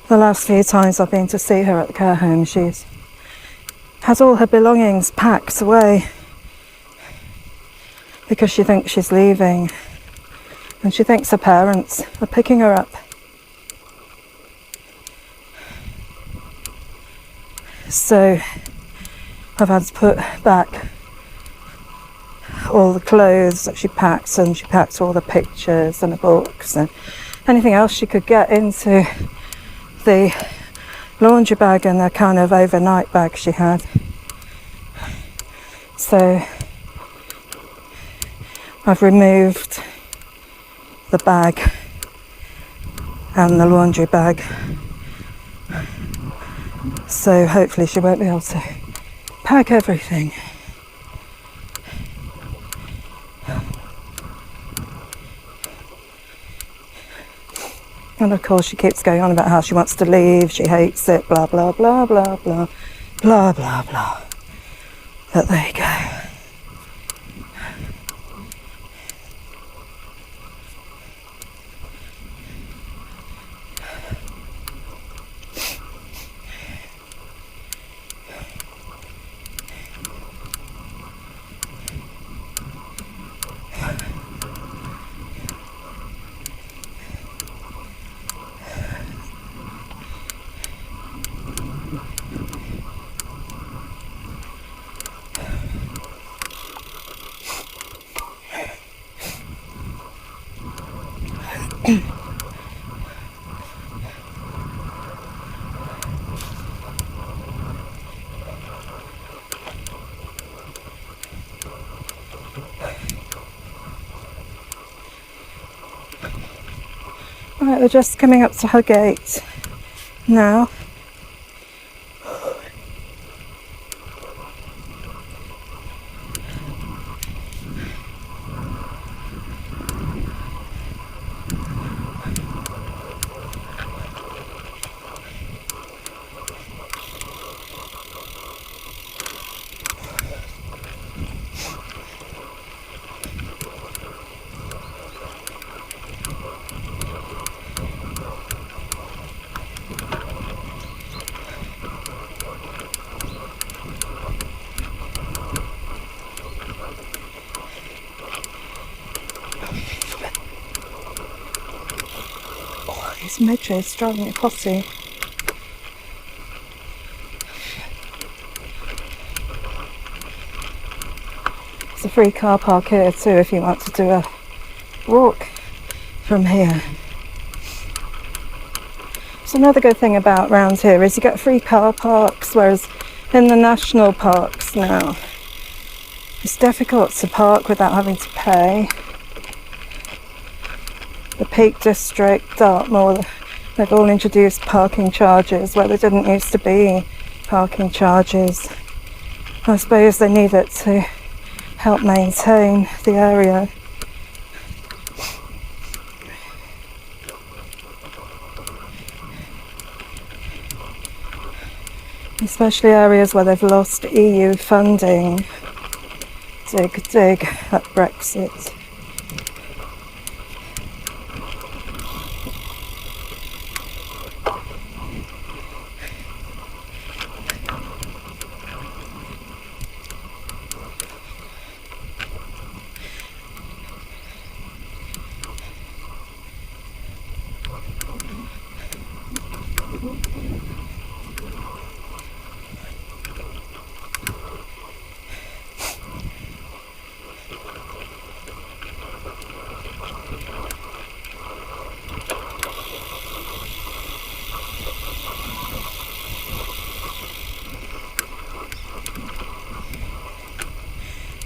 [SPEAKER 1] The last few times I've been to see her at the care home, she's had all her belongings packed away because she thinks she's leaving and she thinks her parents are picking her up. So I've had to put back all the clothes that she packed, and she packed all the pictures and the books and anything else she could get into the laundry bag and the kind of overnight bag she had. So I've removed the bag and the laundry bag, so hopefully she won't be able to pack everything. And of course she keeps going on about how she wants to leave, she hates it, blah blah blah blah blah blah blah blah. But there you go. Right, we're just coming up to her gate now. These metros driving me potty. There's a free car park here too if you want to do a walk from here. So another good thing about round here is you get free car parks, whereas in the national parks now it's difficult to park without having to pay. The Peak District, Dartmoor, they've all introduced parking charges where there didn't used to be parking charges. I suppose they need it to help maintain the area. Especially areas where they've lost EU funding. Dig at Brexit.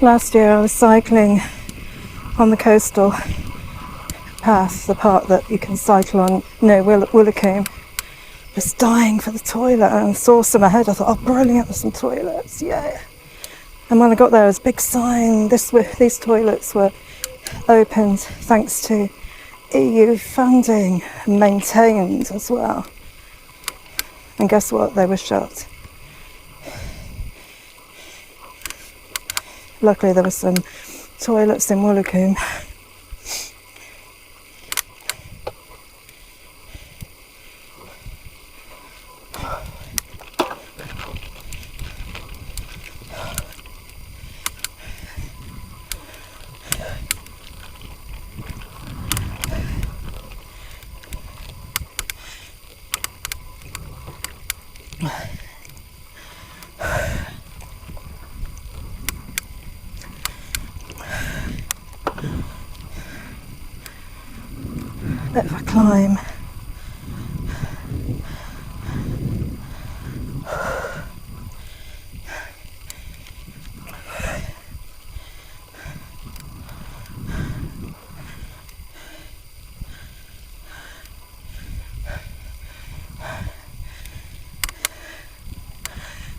[SPEAKER 1] Last year I was cycling on the coastal path, the part that you can cycle on near Willicombe. I was dying for the toilet and saw some ahead. I thought, oh brilliant, there's some toilets, yeah. And when I got there, there was a big sign, these toilets were opened thanks to EU funding and maintained as well. And guess what, they were shut. Luckily there were some toilets in Woolacombe. Bit of a climb.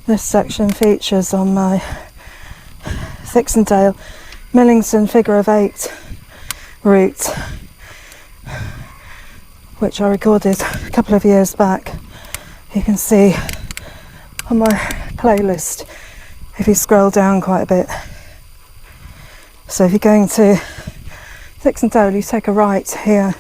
[SPEAKER 1] This section features on my Thixondale Millington figure of 8 route, which I recorded a couple of years back. You can see on my playlist if you scroll down quite a bit. So if you're going to Thixondale, you take a right here.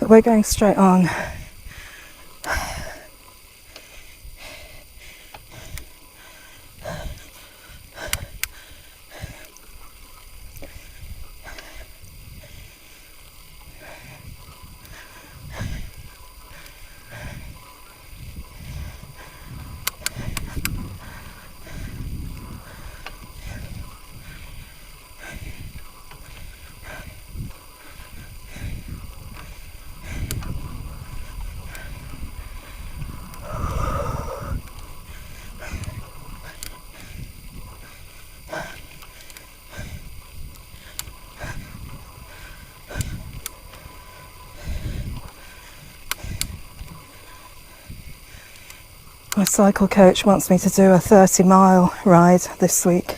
[SPEAKER 1] But we're going straight on. My cycle coach wants me to do a 30-mile ride this week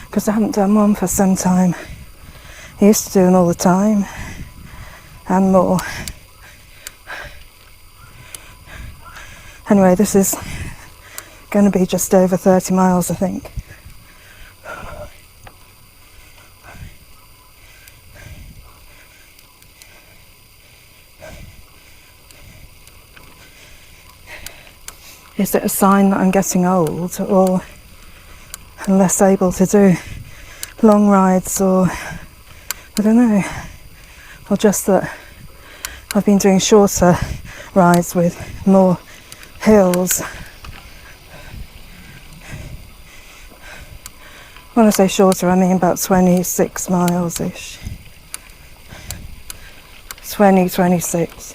[SPEAKER 1] because I haven't done one for some time. I used to do them all the time and more. Anyway, this is going to be just over 30 miles, I think. Is it a sign that I'm getting old, or less able to do long rides, or I don't know, or just that I've been doing shorter rides with more hills. When I say shorter, I mean about 26 miles-ish. 26.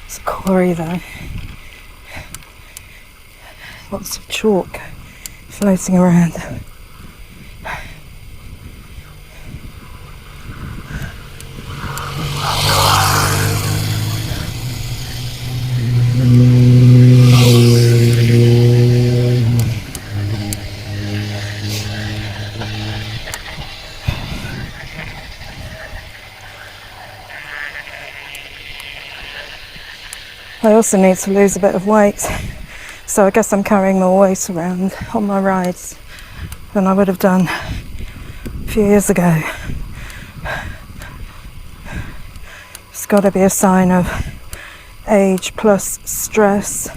[SPEAKER 1] It's a quarry though. Lots of chalk floating around. I also need to lose a bit of weight, so I guess I'm carrying more weight around on my rides than I would have done a few years ago. It's got to be a sign of age plus stress,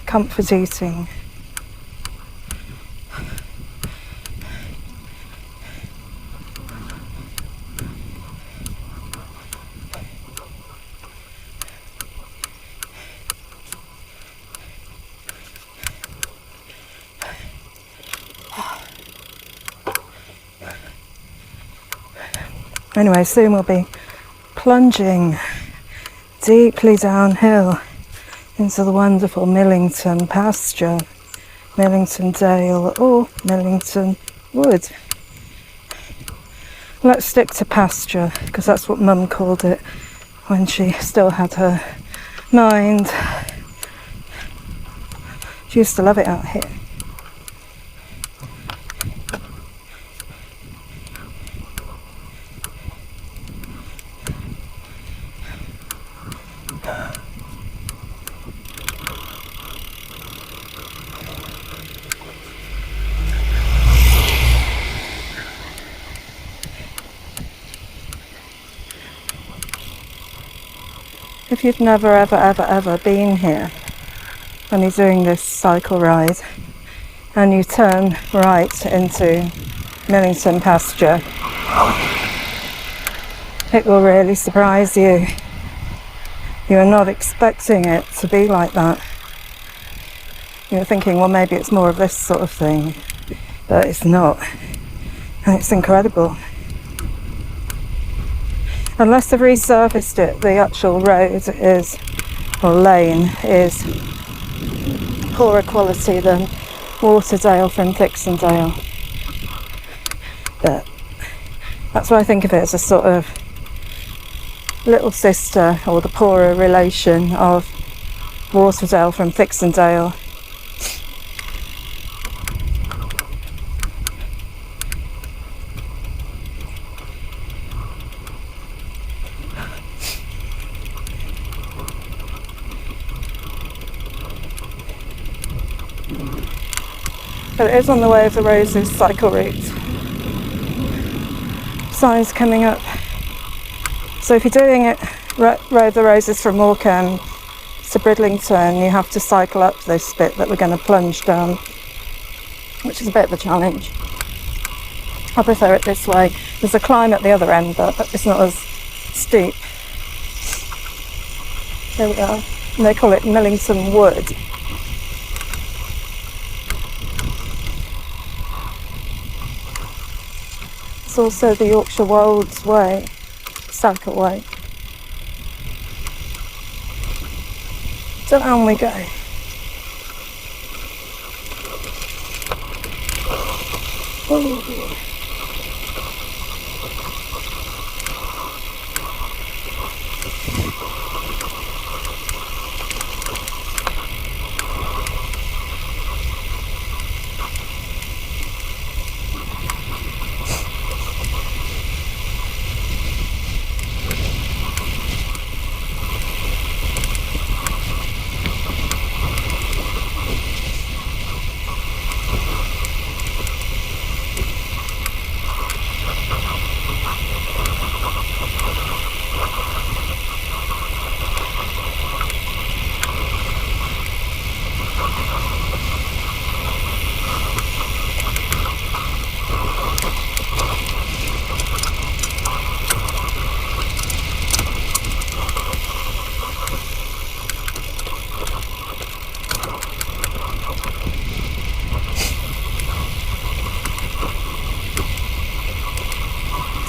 [SPEAKER 1] comfort eating. Anyway, soon we'll be plunging deeply downhill into the wonderful Millington pasture, Millington Dale or Millington Wood. Let's stick to pasture because that's what Mum called it when she still had her mind. She used to love it out here. If you've never ever been here and you're doing this cycle ride and you turn right into Millington pasture, it will really surprise you. You're not expecting it to be like that. You're thinking, well, maybe it's more of this sort of thing, but it's not. And it's incredible. Unless they've resurfaced it, the actual road is, or lane, is poorer quality than Waterdale from Dixondale. But that's why I think of it as a sort of little sister or the poorer relation of Waterdale from Dixondale. But it is on the Way of the Roses cycle route. Signs coming up. So if you're doing it Way of the Roses from Morecambe to Bridlington, you have to cycle up this bit that we're going to plunge down, which is a bit of a challenge. I prefer it this way. There's a climb at the other end, but it's not as steep. There we are. And they call it Millington Wood. It's also the Yorkshire Wolds way, cycle way. Down we go. Ooh.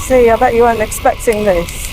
[SPEAKER 1] see, I bet you weren't expecting this.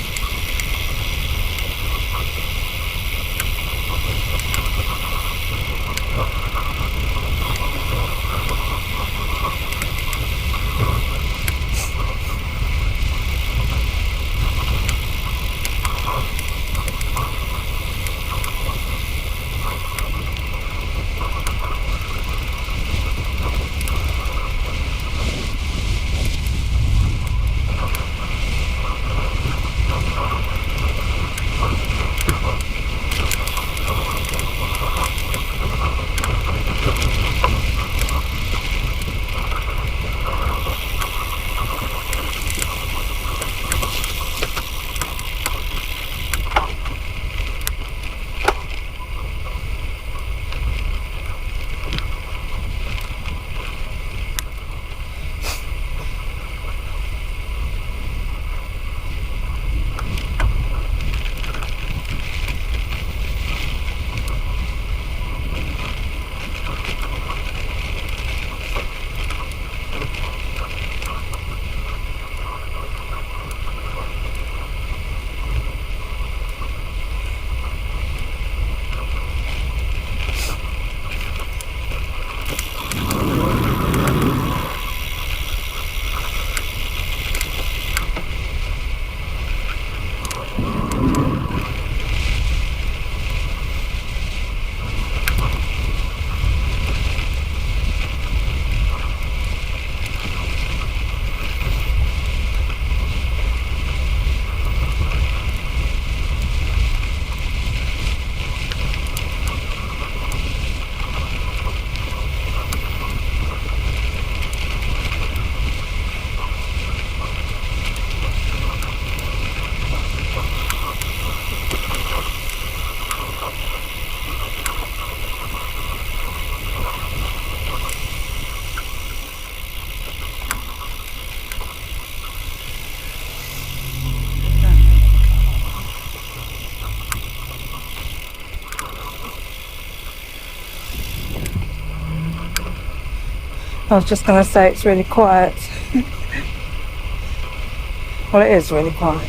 [SPEAKER 1] I was just going to say it's really quiet. Well, it is really quiet.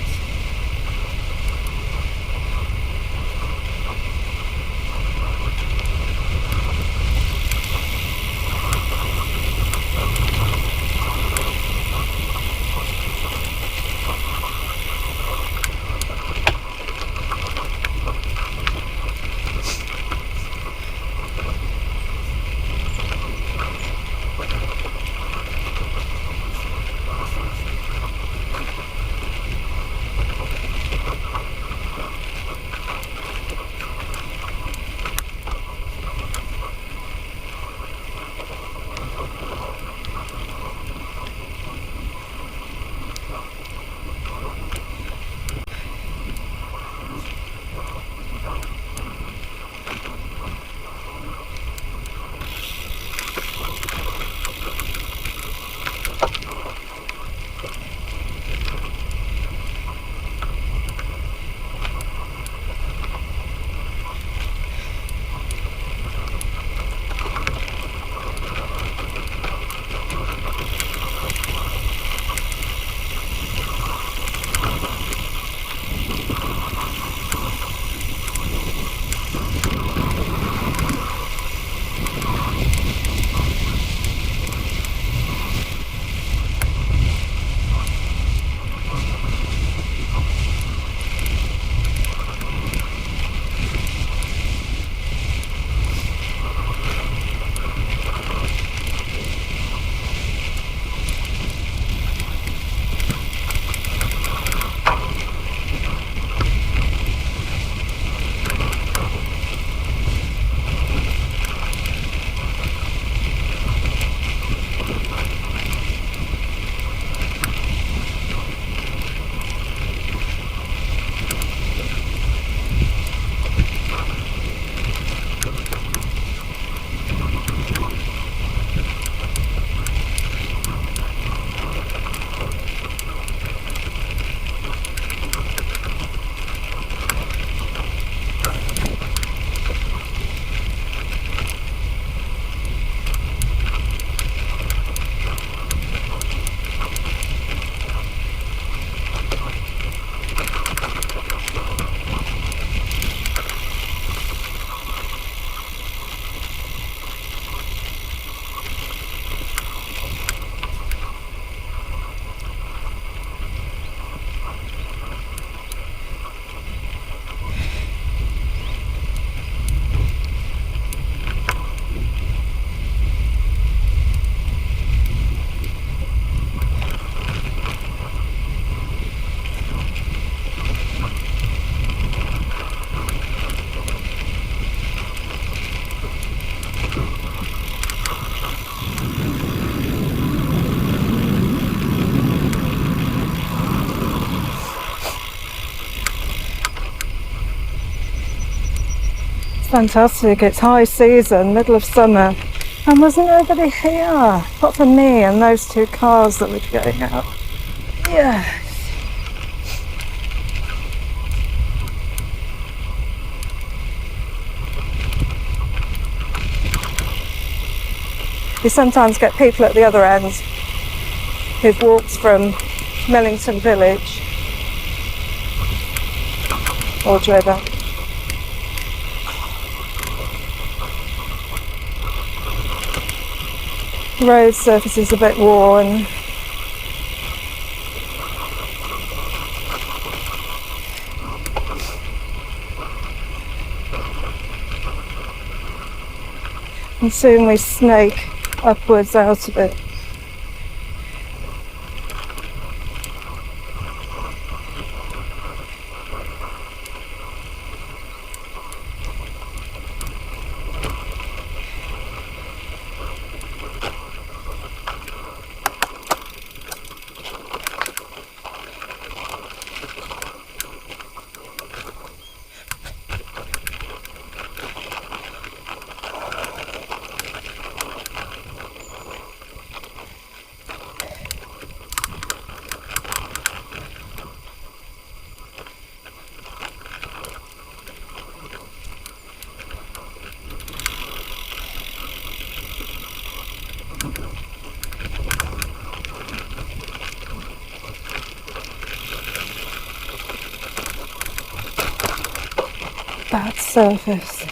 [SPEAKER 1] Fantastic. It's high season, middle of summer, and there's nobody here apart from me and those two cars that were going out. Yeah. You sometimes get people at the other end who've walked from Millington village or driven. The road surface is a bit worn. And soon we snake upwards out of it. That surface.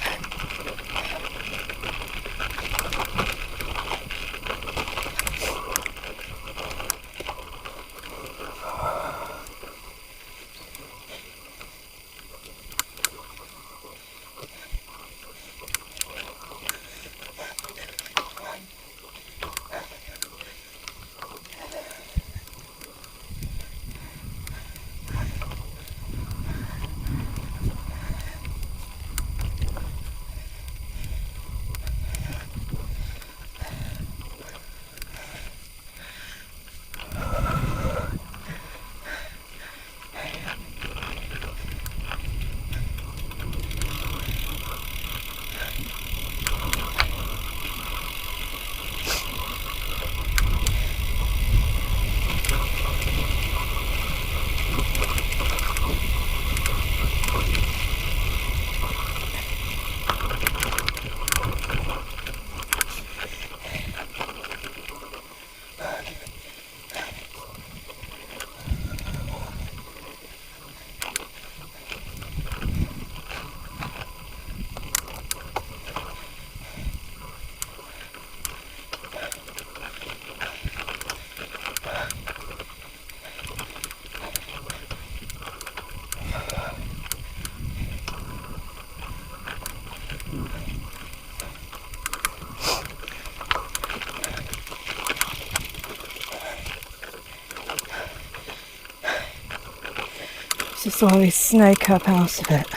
[SPEAKER 1] This is why we snake up out of it.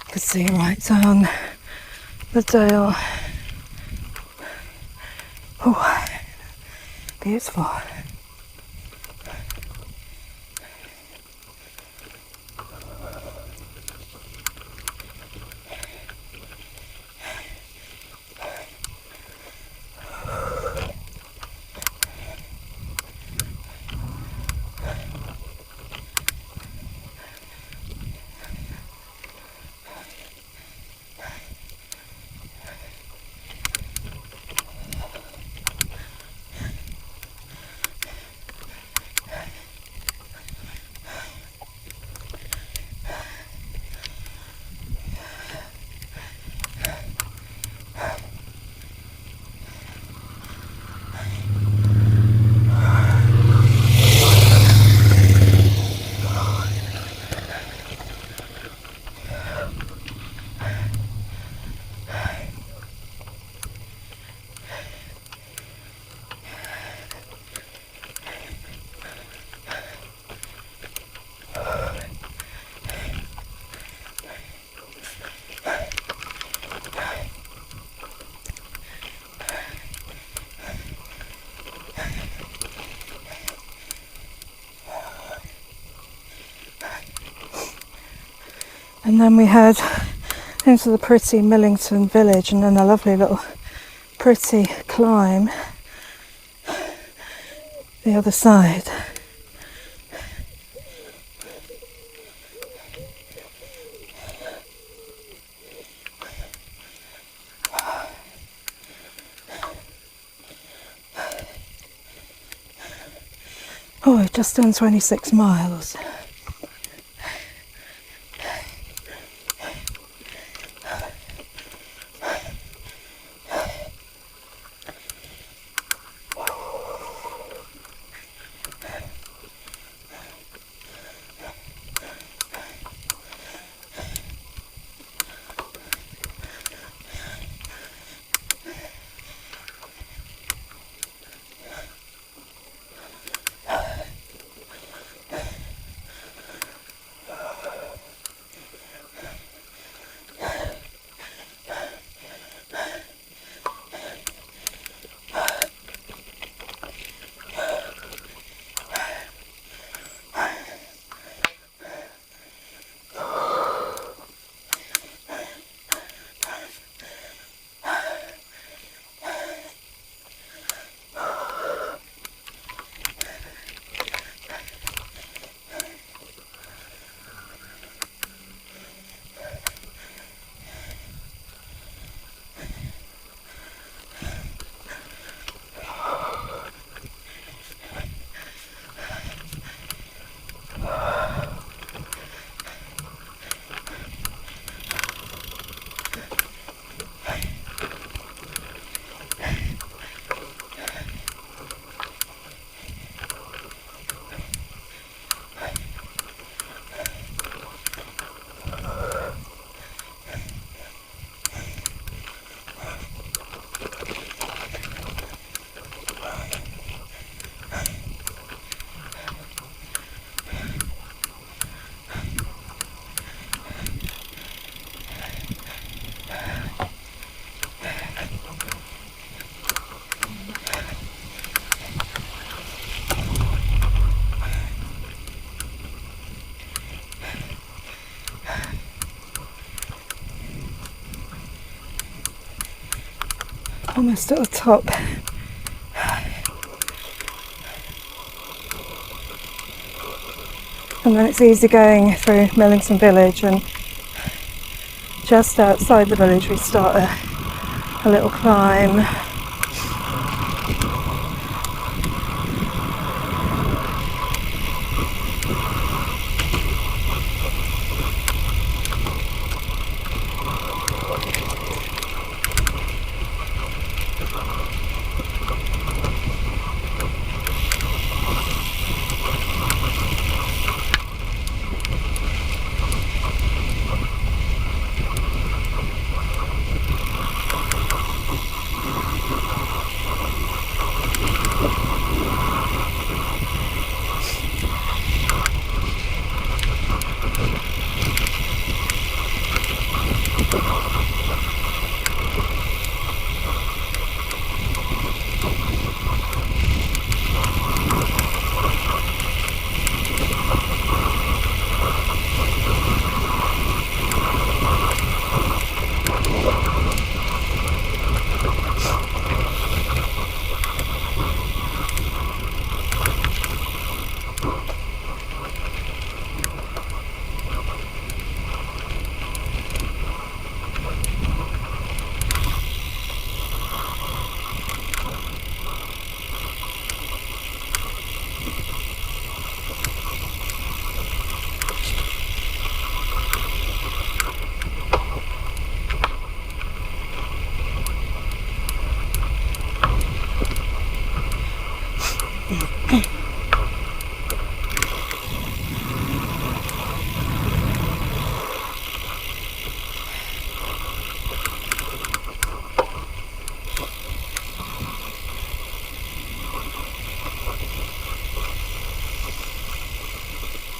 [SPEAKER 1] You can see right down the dale. Oh, beautiful. And then we head into the pretty Millington village, and then a lovely little pretty climb the other side. Oh, we've just done 26 miles. Almost at the top. And then it's easy going through Millington village, and just outside the village we start a little climb.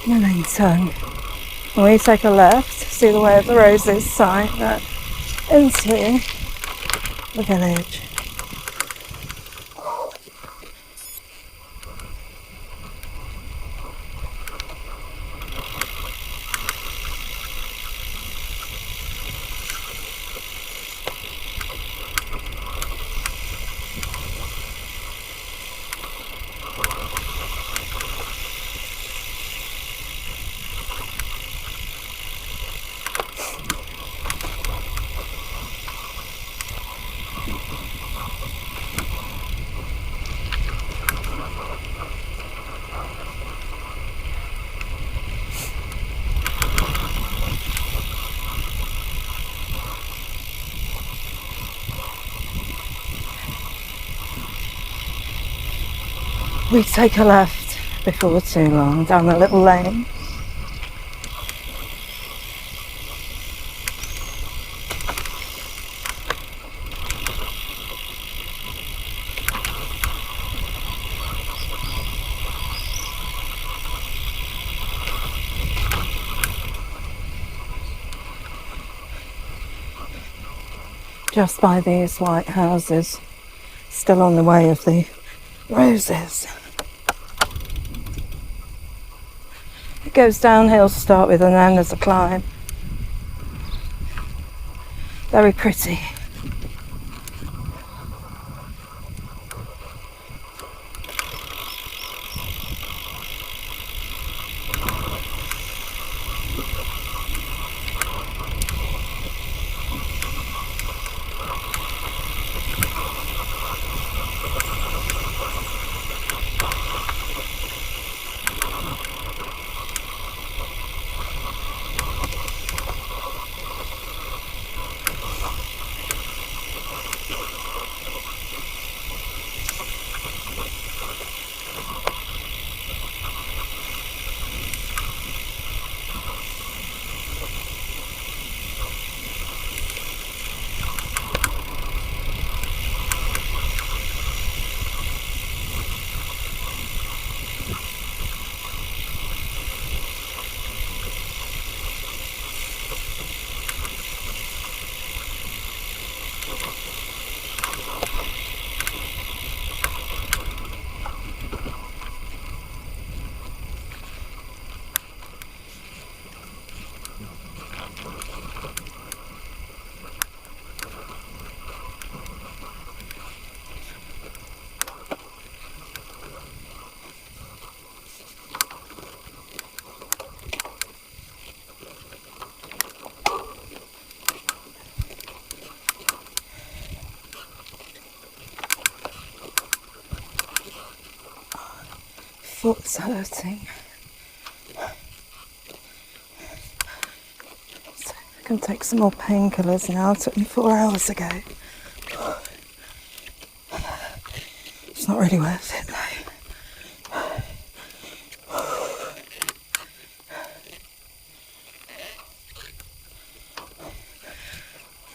[SPEAKER 1] Millington. And we take a left, see the Way of the Roses sign, into the village. We take a left before too long down a little lane. Just by these white houses, still on the way of the roses. It goes downhill to start with and then there's a climb. Very pretty. Foot's hurting. So I can take some more painkillers now. It took me 4 hours ago. It's not really worth it though.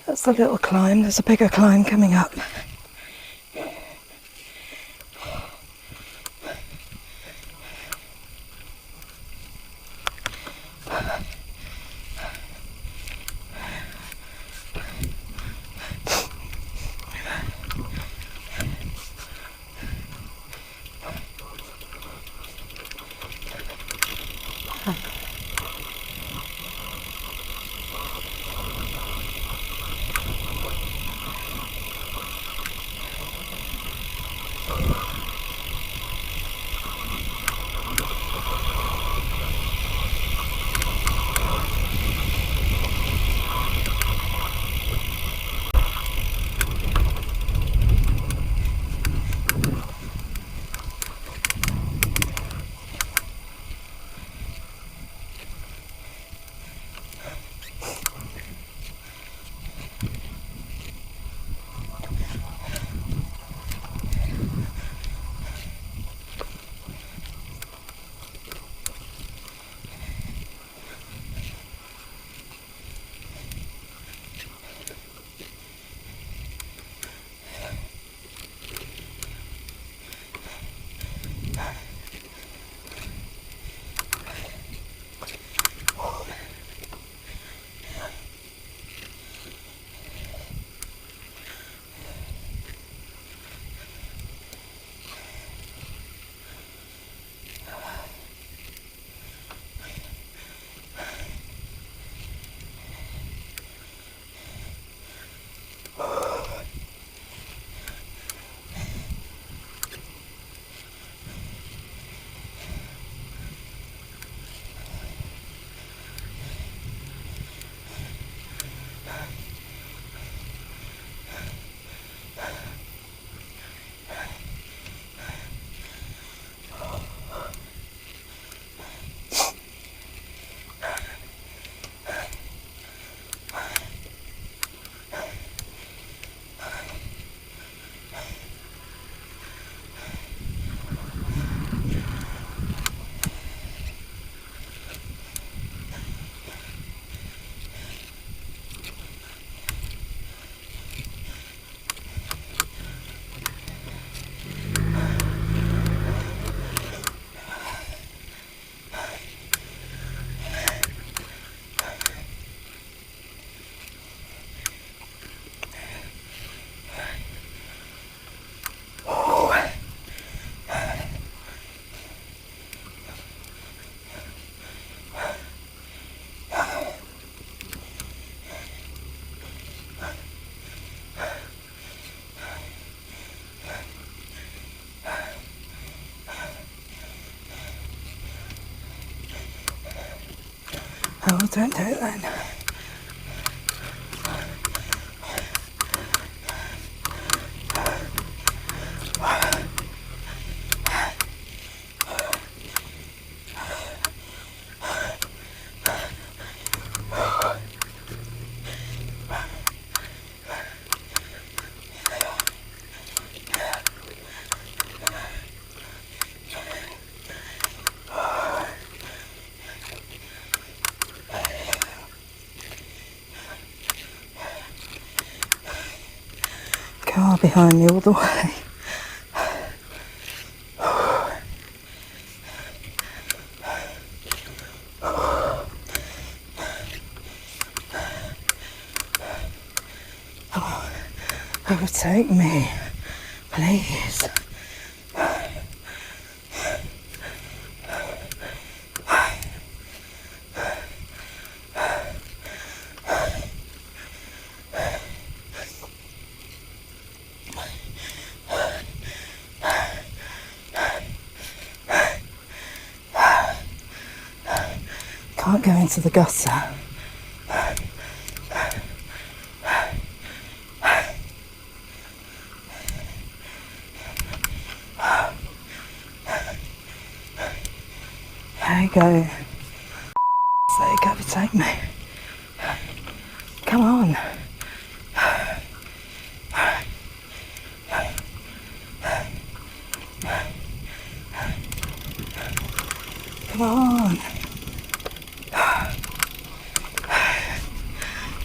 [SPEAKER 1] That's the little climb. There's a bigger climb coming up. Oh, don't do it then. Car behind me all the way. Oh, overtake me, please. Can't go into the gutter. There you go. Sake, overtake me. Come on. Come on.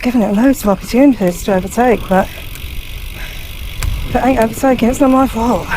[SPEAKER 1] Giving it loads of opportunities to overtake, but if it ain't overtaking, it's not my fault.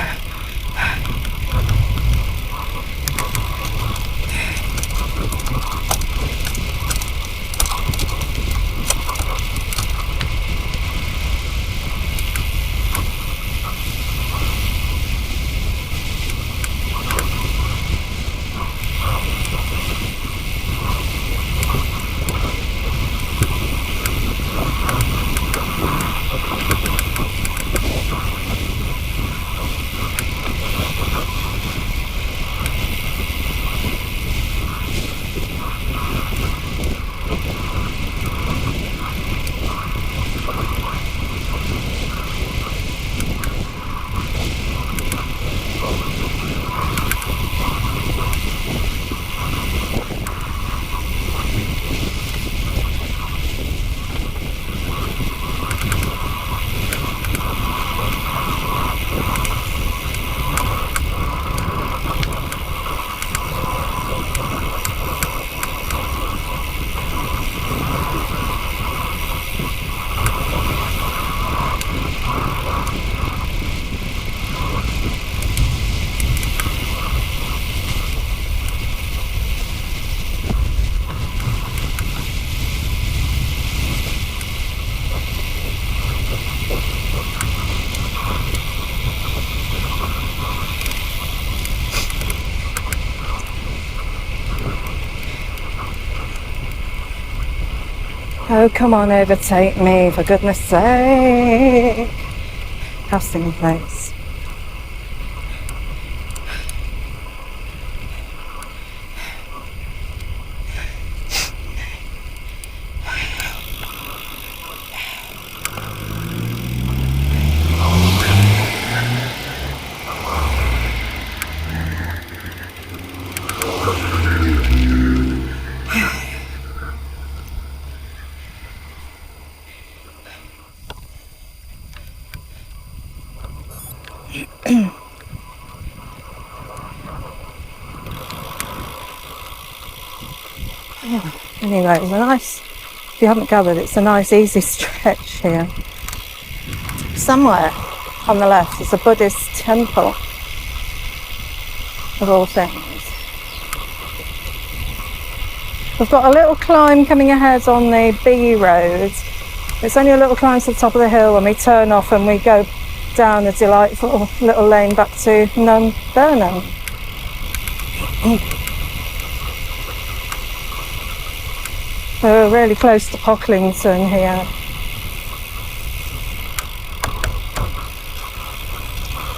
[SPEAKER 1] Oh, come on, overtake me, for goodness sake. Casting place. Anyway, it's a nice, if you haven't gathered, it's a nice easy stretch here. Somewhere on the left is a Buddhist temple, of all things. We've got a little climb coming ahead on the B road. It's only a little climb to the top of the hill and we turn off and we go down a delightful little lane back to Burnham. We're really close to Pocklington here.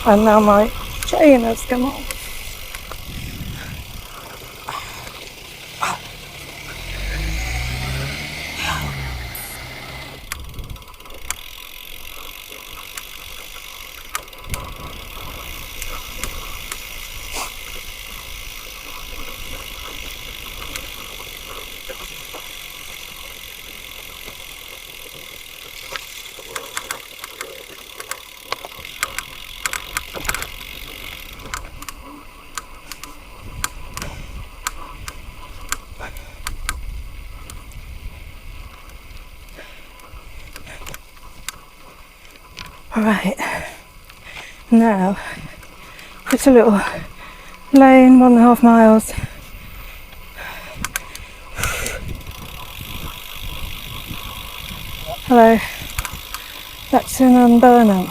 [SPEAKER 1] And now my chain has come off. Alright, now it's a little lane, 1.5 miles. Hello, that's in Burnham.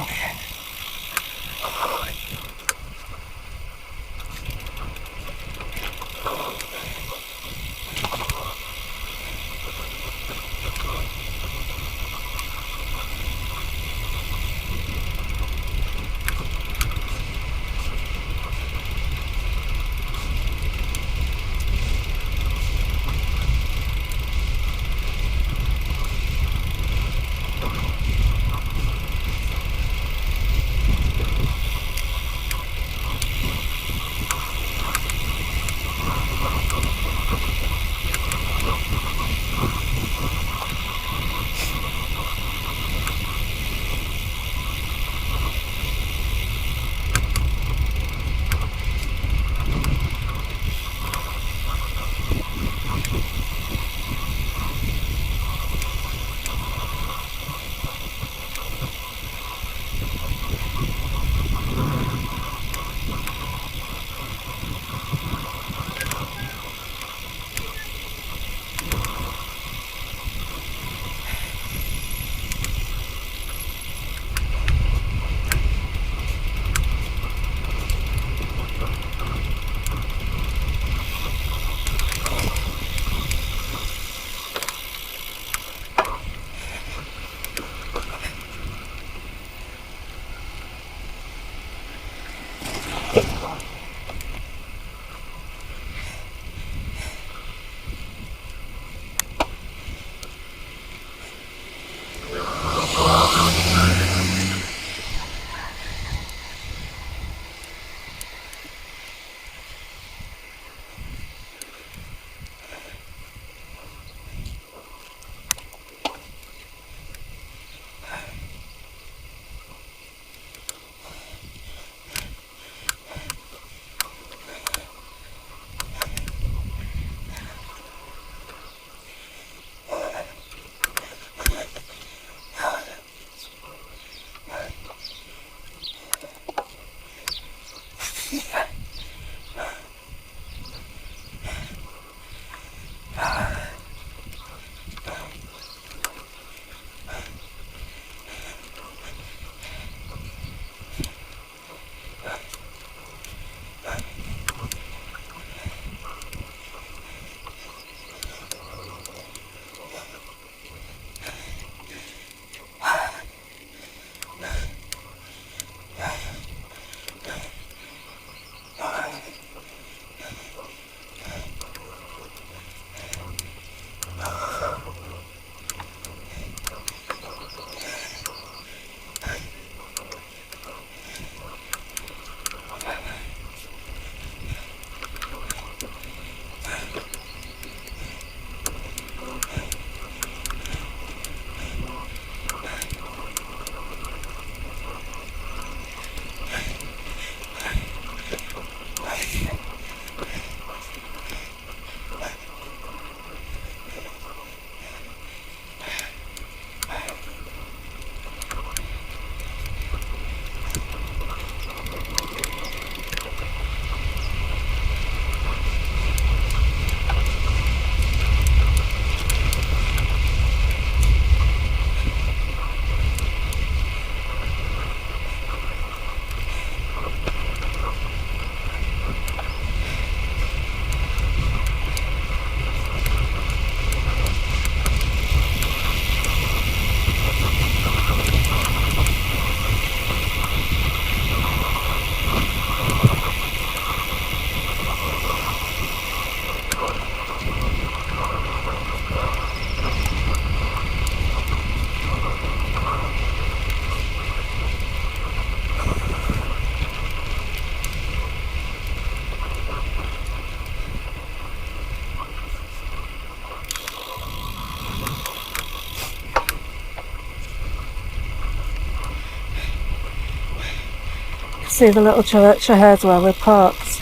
[SPEAKER 1] See the little church ahead where we're parked.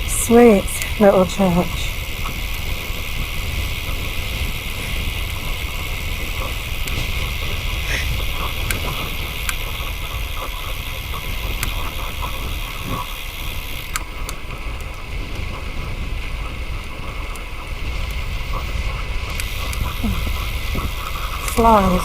[SPEAKER 1] Sweet little church. flies.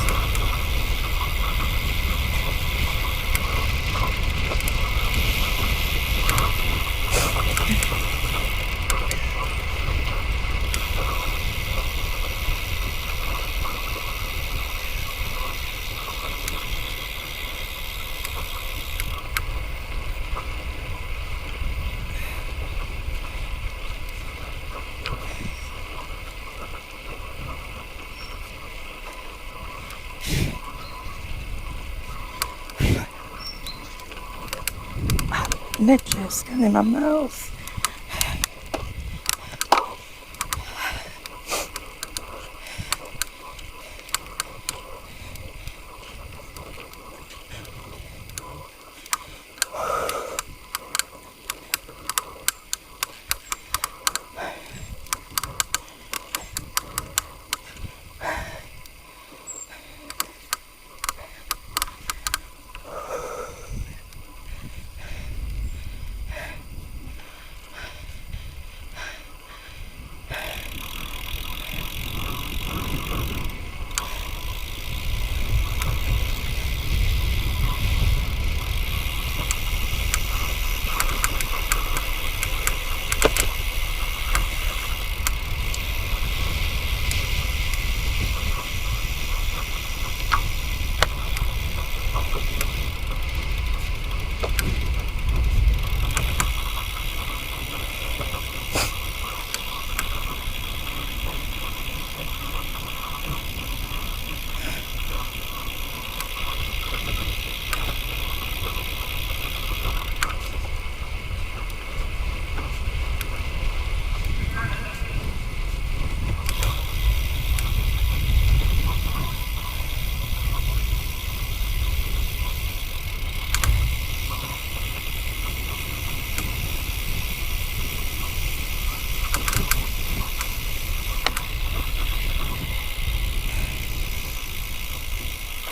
[SPEAKER 1] Midges getting in my mouth.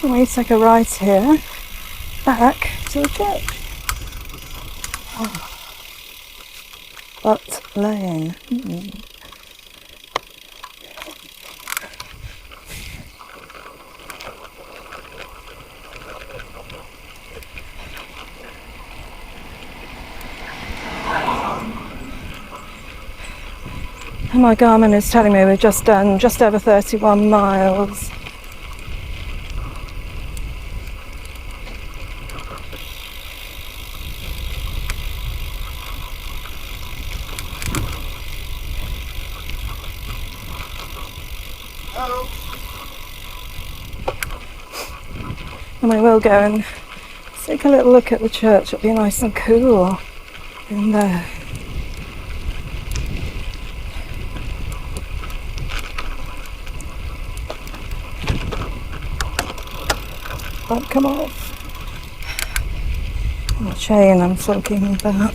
[SPEAKER 1] We take a right here, back to the church. Oh. Butt Lane. And my Garmin is telling me we've just done just over 31 miles. And we will go and take a little look at the church. It'll be nice and cool in there. Don't come off. The chain I'm talking about.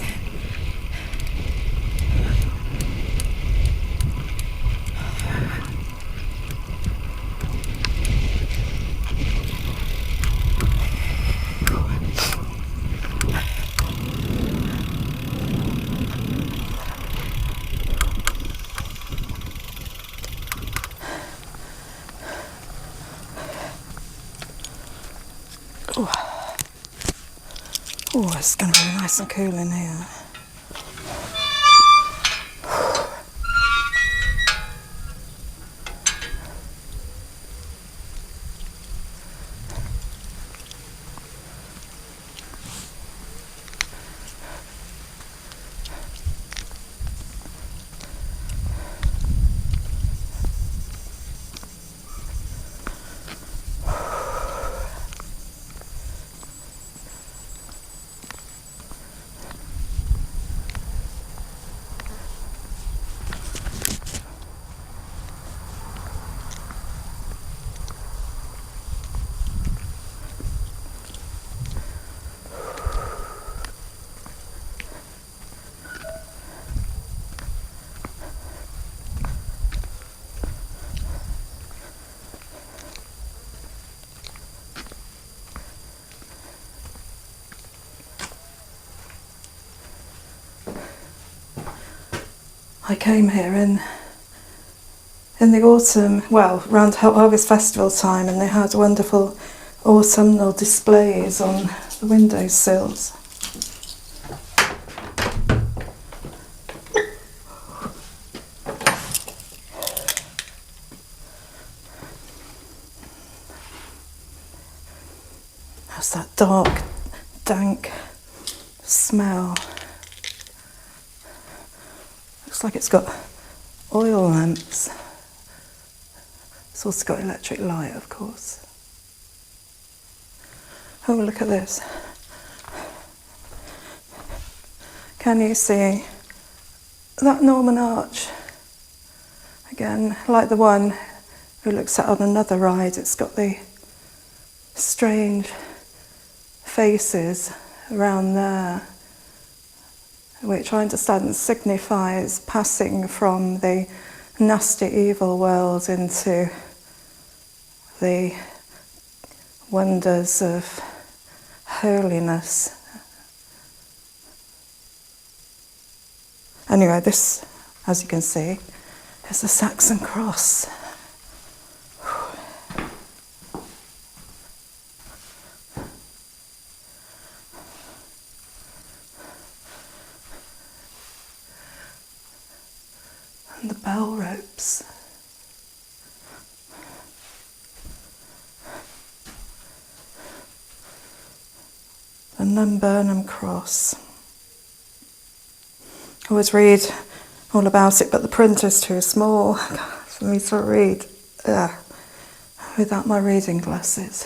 [SPEAKER 1] Oh, it's going to be nice and cool in here. I came here in in the autumn, well, around Harvest Festival time, and they had wonderful autumnal displays on the windowsills. There's that dark, dank smell. Looks like it's got oil lamps. It's also got electric light, of course. Oh, look at this. Can you see that Norman arch? Again, like the one who looks at on another ride, it's got the strange faces around there, which I understand signifies passing from the nasty evil world into the wonders of holiness. Anyway, this, as you can see, is the Saxon cross. And the bell ropes. The Nunburnham cross. I always read all about it, but the print is too small for me to read without my reading glasses.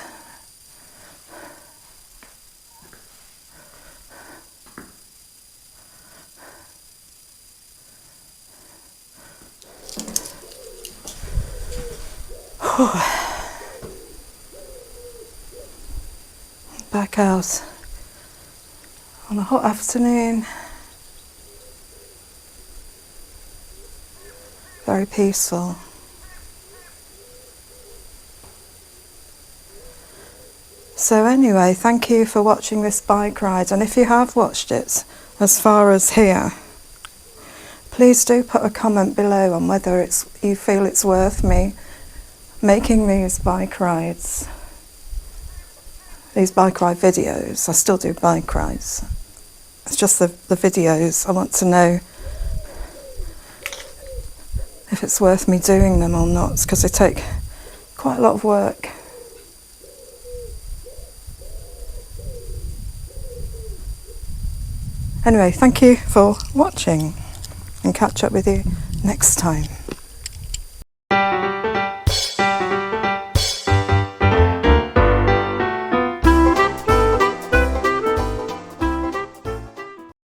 [SPEAKER 1] Back out on a hot afternoon. Very peaceful. So anyway, thank you for watching this bike ride, and if you have watched it as far as here, please do put a comment below on whether you feel it's worth me making these bike rides. These bike ride videos. I still do bike rides. It's just the videos. I want to know if it's worth me doing them or not, because they take quite a lot of work. Anyway, thank you for watching, and catch up with you next time.